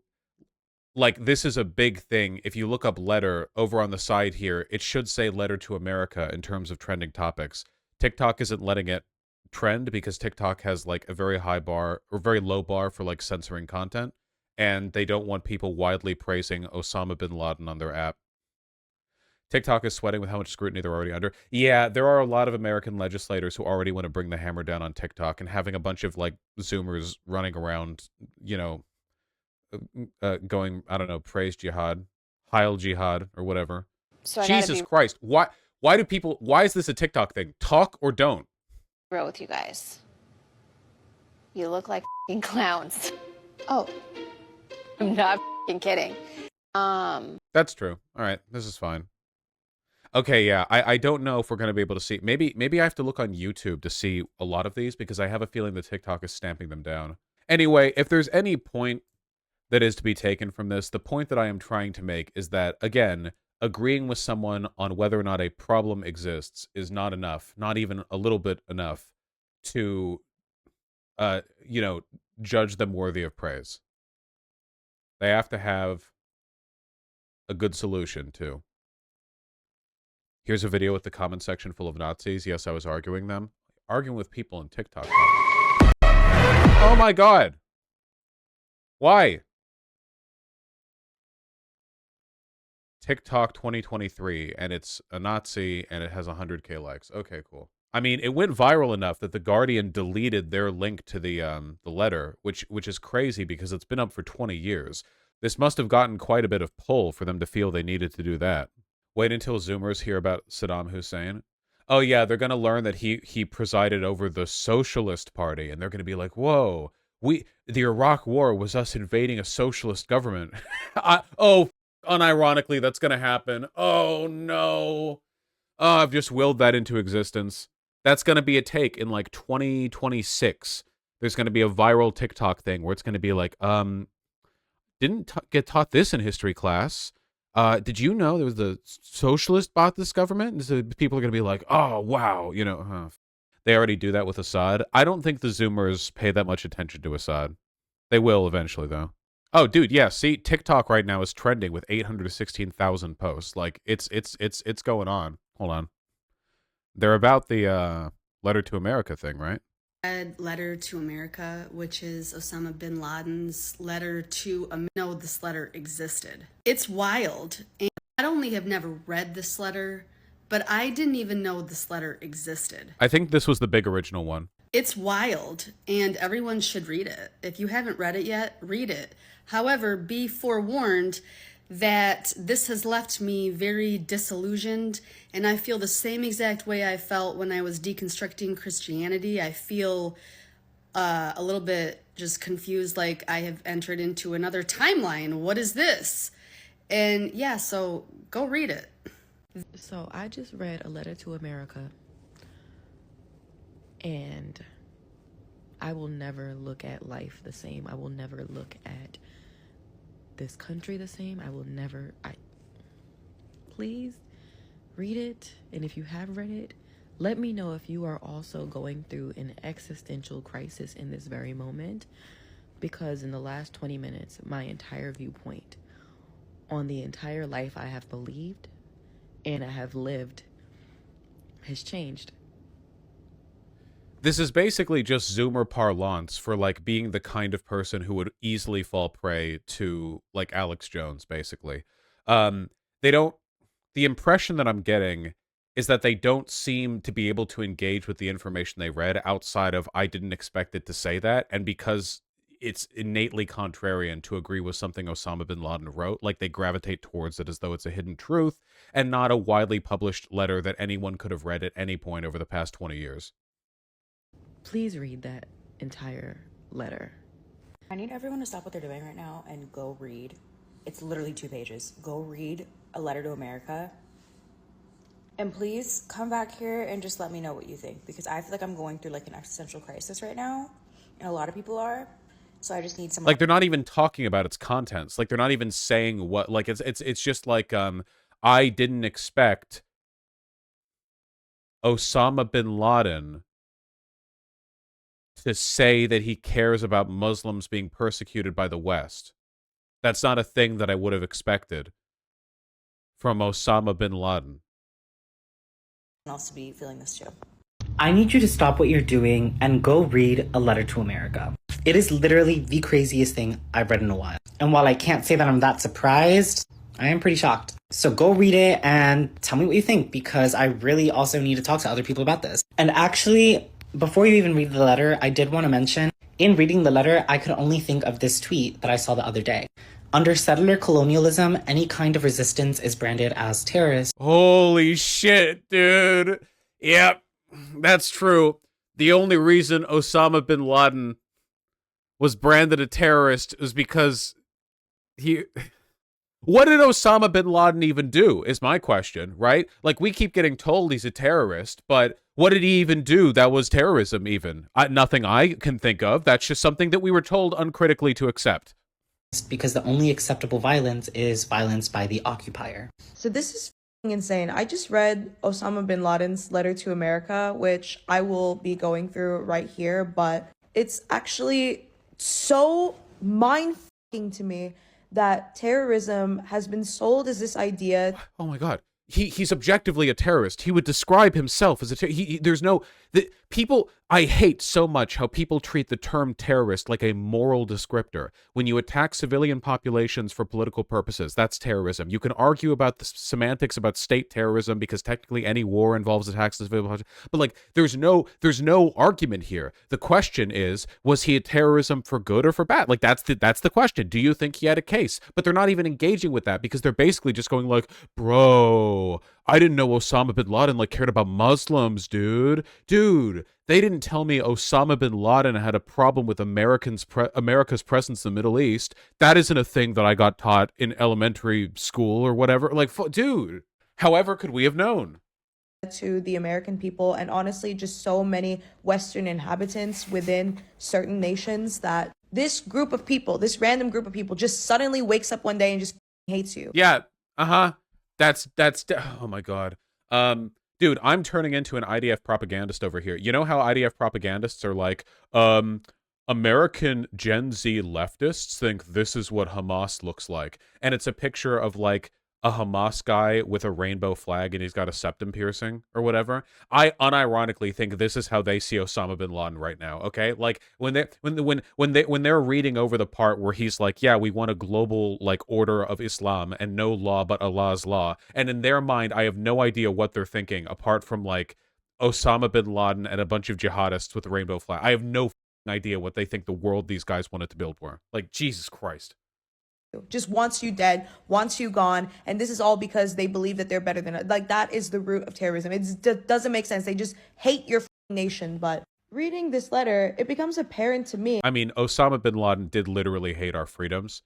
like, this is a big thing. If you look up letter over on the side here, it should say letter to America in terms of trending topics. TikTok isn't letting it trend because TikTok has like a very high bar or very low bar for like censoring content, and they don't want people widely praising Osama bin Laden on their app. TikTok is sweating with how much scrutiny they're already under. Yeah, there are a lot of American legislators who already want to bring the hammer down on TikTok, and having a bunch of like Zoomers running around, you know, going, I don't know, praise jihad, Heil jihad, or whatever. So I Jesus Christ. Why do people, why is this a TikTok thing? Talk or don't? real with you guys. You look like f***ing clowns. Oh, I'm not f***ing kidding. That's true. All right, this is fine. Okay, yeah, I don't know if we're going to be able to see. Maybe I have to look on YouTube to see a lot of these because I have a feeling that TikTok is stamping them down. Anyway, if there's any point that is to be taken from this, the point that I am trying to make is that, again, agreeing with someone on whether or not a problem exists is not enough, not even a little bit enough to, you know, judge them worthy of praise. They have to have a good solution, too. Here's a video with the comment section full of Nazis. Yes, I was arguing them. Arguing with people in TikTok comments. Oh my god! Why? TikTok 2023, and it's a Nazi, and it has 100k likes. Okay, cool. I mean, it went viral enough that The Guardian deleted their link to the letter, which is crazy because it's been up for 20 years. This must have gotten quite a bit of pull for them to feel they needed to do that. Wait until Zoomers hear about Saddam Hussein. Oh yeah, they're going to learn that he presided over the Socialist Party, and they're going to be like, whoa, the Iraq War was us invading a socialist government. Unironically, that's going to happen. Oh no. Oh, I've just willed that into existence. That's going to be a take in like 2026. There's going to be a viral TikTok thing where it's going to be like, didn't get taught this in history class. Did you know there was the socialist bought this government? And so people are going to be like, oh, wow. You know, they already do that with Assad. I don't think the Zoomers pay that much attention to Assad. They will eventually, though. Oh, dude, yeah. See, TikTok right now is trending with 816,000 posts. Like, it's going on. Hold on. They're about the letter to America thing, right? Letter to America, which is Osama bin Laden's letter to know this letter existed. It's wild. And I not only have never read this letter, but I didn't even know this letter existed. I think this was the big original one. It's wild, and everyone should read it. If you haven't read it yet, read it. However, be forewarned that this has left me very disillusioned, and I feel the same exact way I felt when I was deconstructing Christianity. I feel a little bit just confused, like I have entered into another timeline. What is this? And yeah, so go read it. So I just read A Letter to America, and I will never look at life the same. I will never look at this country the same. Please read it, and if you have read it, let me know if you are also going through an existential crisis in this very moment, because in the last 20 minutes, my entire viewpoint on the entire life I have believed and I have lived has changed. This is basically just Zoomer parlance for, like, being the kind of person who would easily fall prey to, like, Alex Jones, basically. The impression that I'm getting is that they don't seem to be able to engage with the information they read outside of, I didn't expect it to say that, and because it's innately contrarian to agree with something Osama bin Laden wrote, like, they gravitate towards it as though it's a hidden truth and not a widely published letter that anyone could have read at any point over the past 20 years. Please read that entire letter. I need everyone to stop what they're doing right now and go read. It's literally 2 pages. Go read A Letter to America. And please come back here and just let me know what you think, because I feel like I'm going through like an existential crisis right now, and a lot of people are. So I just need some. Like, they're not even talking about its contents. Like, they're not even saying what, like, it's just like, I didn't expect Osama bin Laden to say that he cares about Muslims being persecuted by the West. That's not a thing that I would have expected from Osama bin Laden. else to be feeling this too. I need you to stop what you're doing and go read A Letter to America. It is literally the craziest thing I've read in a while. And while I can't say that I'm that surprised, I am pretty shocked. So go read it and tell me what you think, because I really also need to talk to other people about this. And actually, before you even read the letter, I did want to mention, in reading the letter, I could only think of this tweet that I saw the other day. Under settler colonialism, any kind of resistance is branded as terrorist. Holy shit, dude. Yep, that's true. The only reason Osama bin Laden was branded a terrorist was because he... What did Osama bin Laden even do, is my question, right? Like, we keep getting told he's a terrorist, but what did he even do that was terrorism even? Nothing I can think of. That's just something that we were told uncritically to accept. Because the only acceptable violence is violence by the occupier. So this is insane. I just read Osama bin Laden's letter to America, which I will be going through right here, but it's actually so mind-fucking to me that terrorism has been sold as this idea. Oh my God. He's objectively a terrorist. He would describe himself as a there's no... people... I hate so much how people treat the term terrorist like a moral descriptor. When you attack civilian populations for political purposes, that's terrorism. You can argue about the semantics about state terrorism because technically any war involves attacks on civilian populations. But like, there's no argument here. The question is, was he a terrorism for good or for bad? Like, that's the question. Do you think he had a case? But they're not even engaging with that because they're basically just going like, bro, I didn't know Osama bin Laden like cared about Muslims, dude. They didn't tell me Osama bin Laden had a problem with America's presence in the Middle East. That isn't a thing that I got taught in elementary school or whatever. Like, dude, however could we have known? To the American people, and honestly just so many Western inhabitants within certain nations, that this group of people, this random group of people, just suddenly wakes up one day and just hates you. Yeah, that's oh my God. Dude, I'm turning into an IDF propagandist over here. You know how IDF propagandists are like, American Gen Z leftists think this is what Hamas looks like. And it's a picture of like a Hamas guy with a rainbow flag and he's got a septum piercing or whatever. I unironically think this is how they see Osama bin Laden right now, okay? Like when they're reading over the part where he's like, yeah, we want a global like order of Islam and no law but Allah's law. And in their mind, I have no idea what they're thinking apart from like Osama bin Laden and a bunch of jihadists with a rainbow flag. I have no idea what they think the world these guys wanted to build were. Like, Jesus Christ. Just wants you dead, wants you gone, and this is all because they believe that they're better than us. Like, that is the root of terrorism. It doesn't make sense. They just hate your nation. But reading this letter, it becomes apparent to me. I mean, Osama bin Laden did literally hate our freedoms.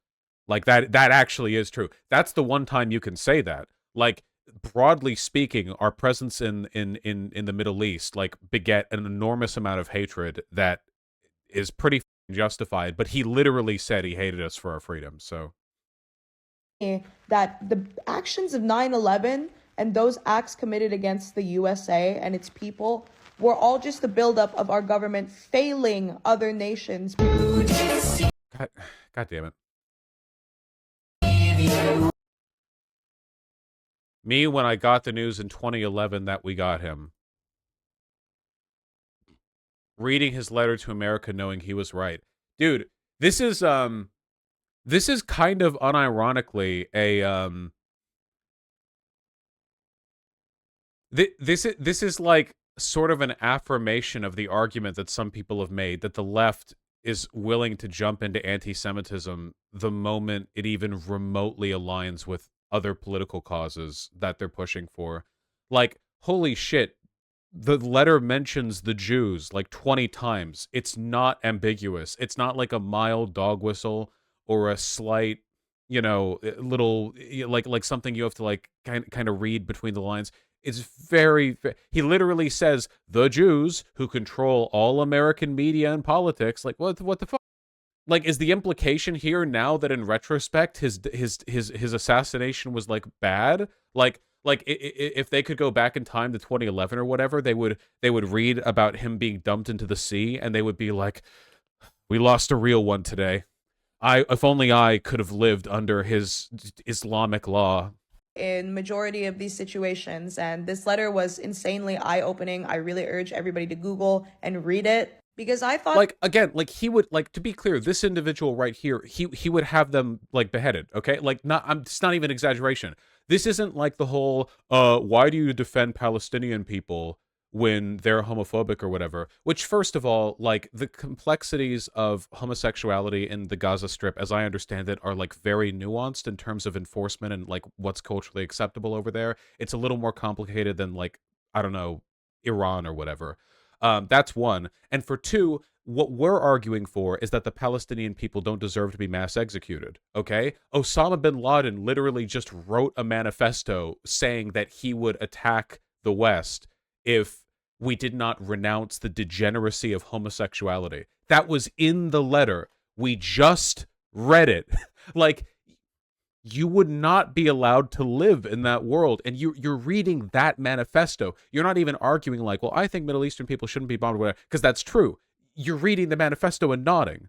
Like, that actually is true. That's the one time you can say that. Like, broadly speaking, our presence in the Middle East like beget an enormous amount of hatred that is pretty justified, but he literally said he hated us for our freedom. So that the actions of 9/11 and those acts committed against the USA and its people were all just the buildup of our government failing other nations. God damn it. Me, when I got the news in 2011 that we got him, reading his letter to America knowing he was right. Dude, this is kind of unironically a this is like sort of an affirmation of the argument that some people have made that the left is willing to jump into anti-Semitism the moment it even remotely aligns with other political causes that they're pushing for. Like, holy shit, the letter mentions the Jews like 20 times. It's not ambiguous. It's not like a mild dog whistle or a slight, you know, little like something you have to like kind of read between the lines. It's very, he literally says the Jews who control all American media and politics. Like, what the fuck? Like, is the implication here now that in retrospect his assassination was like bad? If they could go back in time to 2011 or whatever, they would read about him being dumped into the sea, and they would be like, "We lost a real one today. If only I could have lived under his Islamic law." In majority of these situations, and this letter was insanely eye-opening. I really urge everybody to Google and read it, because I thought, like, again, like, he would, like, to be clear, this individual right here, he would have them like beheaded, okay? Like, it's not even exaggeration. This isn't like the whole why do you defend Palestinian people when they're homophobic or whatever, which, first of all, like, the complexities of homosexuality in the Gaza Strip, as I understand it, are like very nuanced in terms of enforcement and like what's culturally acceptable over there. It's a little more complicated than, like, I don't know, Iran or whatever. That's one. And for two, what we're arguing for is that the Palestinian people don't deserve to be mass executed, okay? Osama bin Laden literally just wrote a manifesto saying that he would attack the West if we did not renounce the degeneracy of homosexuality. That was in the letter. We just read it. Like, you would not be allowed to live in that world. And you're reading that manifesto. You're not even arguing like, well, I think Middle Eastern people shouldn't be bombed, because that's true. You're reading the manifesto and nodding.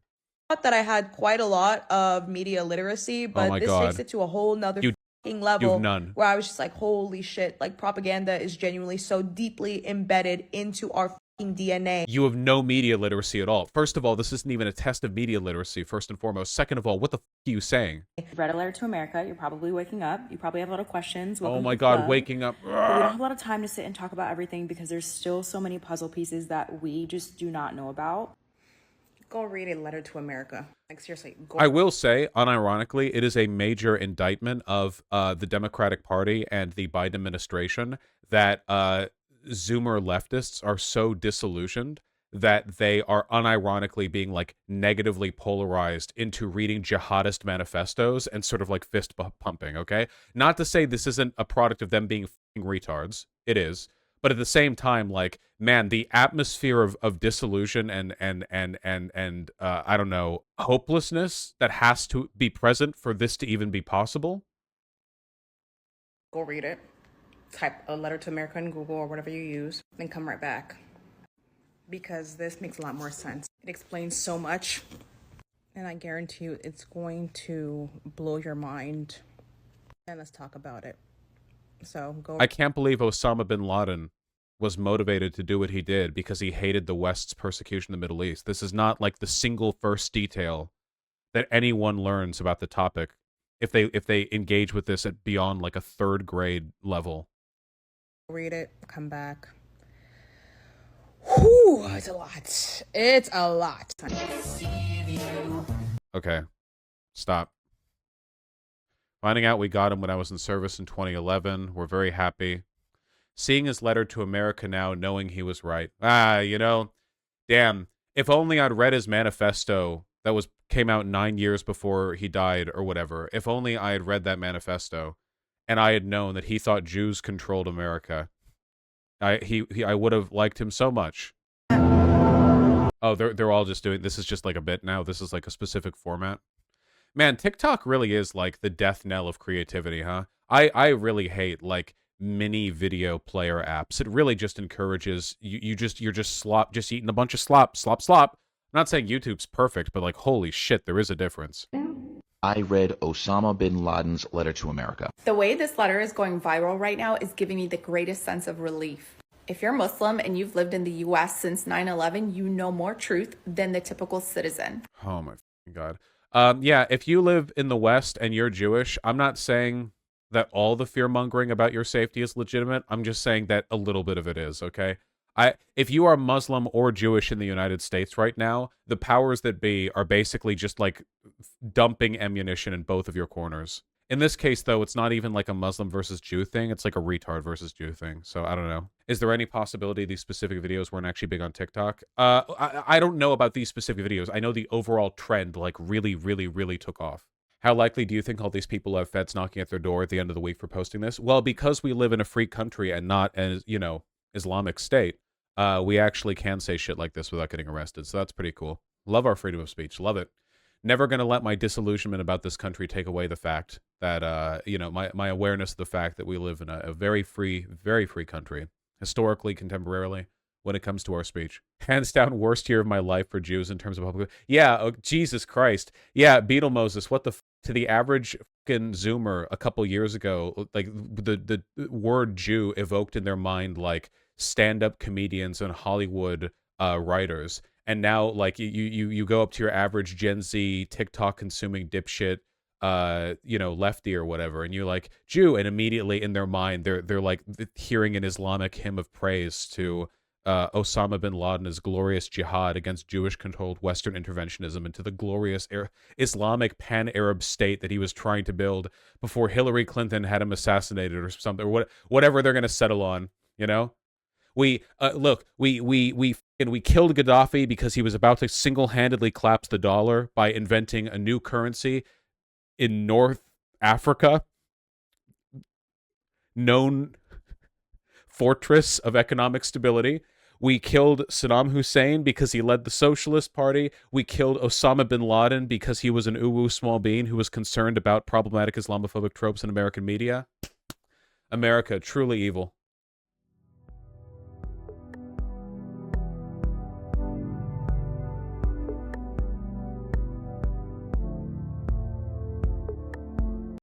that I had quite a lot of media literacy, but this takes it to a whole nother level none. where I was just like, holy shit, like, propaganda is genuinely so deeply embedded into our DNA. You have no media literacy at all. First of all, this isn't even a test of media literacy, first and foremost. Second of all, what the are you saying? Read a letter to America. You're probably waking up. You probably have a lot of questions. Oh my God, waking up. But we don't have a lot of time to sit and talk about everything because there's still so many puzzle pieces that we just do not know about. Go read a letter to America. Like, seriously. I will say, unironically, it is a major indictment of the Democratic Party and the Biden administration that Zoomer leftists are so disillusioned that they are unironically being like negatively polarized into reading jihadist manifestos and sort of like fist pumping, okay? Not to say this isn't a product of them being f***ing retards. It is. But at the same time, like, man, the atmosphere of disillusion and I don't know, hopelessness that has to be present for this to even be possible. Go read it. Type a letter to America in Google or whatever you use, then come right back. Because this makes a lot more sense. It explains so much. And I guarantee you it's going to blow your mind. And let's talk about it. So go. I can't believe Osama bin Laden was motivated to do what he did because he hated the West's persecution in the Middle East. This is not like the single first detail that anyone learns about the topic if they engage with this at beyond like a third grade level. Read it, come back. Whew, it's a lot. It's a lot. Okay, stop. Finding out we got him when I was in service in 2011. We're very happy. Seeing his letter to America now, knowing he was right. You know, damn. If only I'd read his manifesto that came out 9 years before he died or whatever. If only I had read that manifesto and I had known that he thought Jews controlled America. I would have liked him so much. Oh, they're all just doing this is just like a bit now. This is like a specific format. Man, TikTok really is like the death knell of creativity, huh? I really hate like mini video player apps. It really just encourages you're just eating a bunch of slop. I'm not saying YouTube's perfect, but like holy shit, there is a difference. I read Osama bin Laden's letter to America. The way this letter is going viral right now is giving me the greatest sense of relief. If you're Muslim and you've lived in the US since 9/11, you know more truth than the typical citizen. Oh my God. Yeah, if you live in the West and you're Jewish, I'm not saying that all the fear-mongering about your safety is legitimate. I'm just saying that a little bit of it is, okay? If you are Muslim or Jewish in the United States right now, the powers that be are basically just like dumping ammunition in both of your corners. In this case, though, it's not even like a Muslim versus Jew thing. It's like a retard versus Jew thing. So I don't know. Is there any possibility these specific videos weren't actually big on TikTok? I don't know about these specific videos. I know the overall trend like really, really, really took off. How likely do you think all these people have feds knocking at their door at the end of the week for posting this? Well, because we live in a free country and not an, you know, Islamic state, we actually can say shit like this without getting arrested. So that's pretty cool. Love our freedom of speech. Love it. Never going to let my disillusionment about this country take away the fact that, you know, my awareness of the fact that we live in a very free country, historically, contemporarily, when it comes to our speech. Hands down, worst year of my life for Jews in terms of public. Yeah, oh, Jesus Christ. Yeah, Beetle Moses, what the to the average fucking Zoomer a couple years ago, like the word Jew evoked in their mind like stand-up comedians and Hollywood writers. And now, like, you go up to your average Gen Z TikTok consuming dipshit, you know, lefty or whatever, and you're like Jew, and immediately in their mind they're like hearing an Islamic hymn of praise to Osama bin Laden's glorious jihad against Jewish-controlled Western interventionism into the glorious Islamic pan-Arab state that he was trying to build before Hillary Clinton had him assassinated or something, or whatever they're going to settle on, you know. We look, we killed Gaddafi because he was about to single-handedly collapse the dollar by inventing a new currency in North Africa, known fortress of economic stability. We killed Saddam Hussein because he led the Socialist Party. We killed Osama bin Laden because he was an uwu small bean who was concerned about problematic Islamophobic tropes in American media. America, truly evil.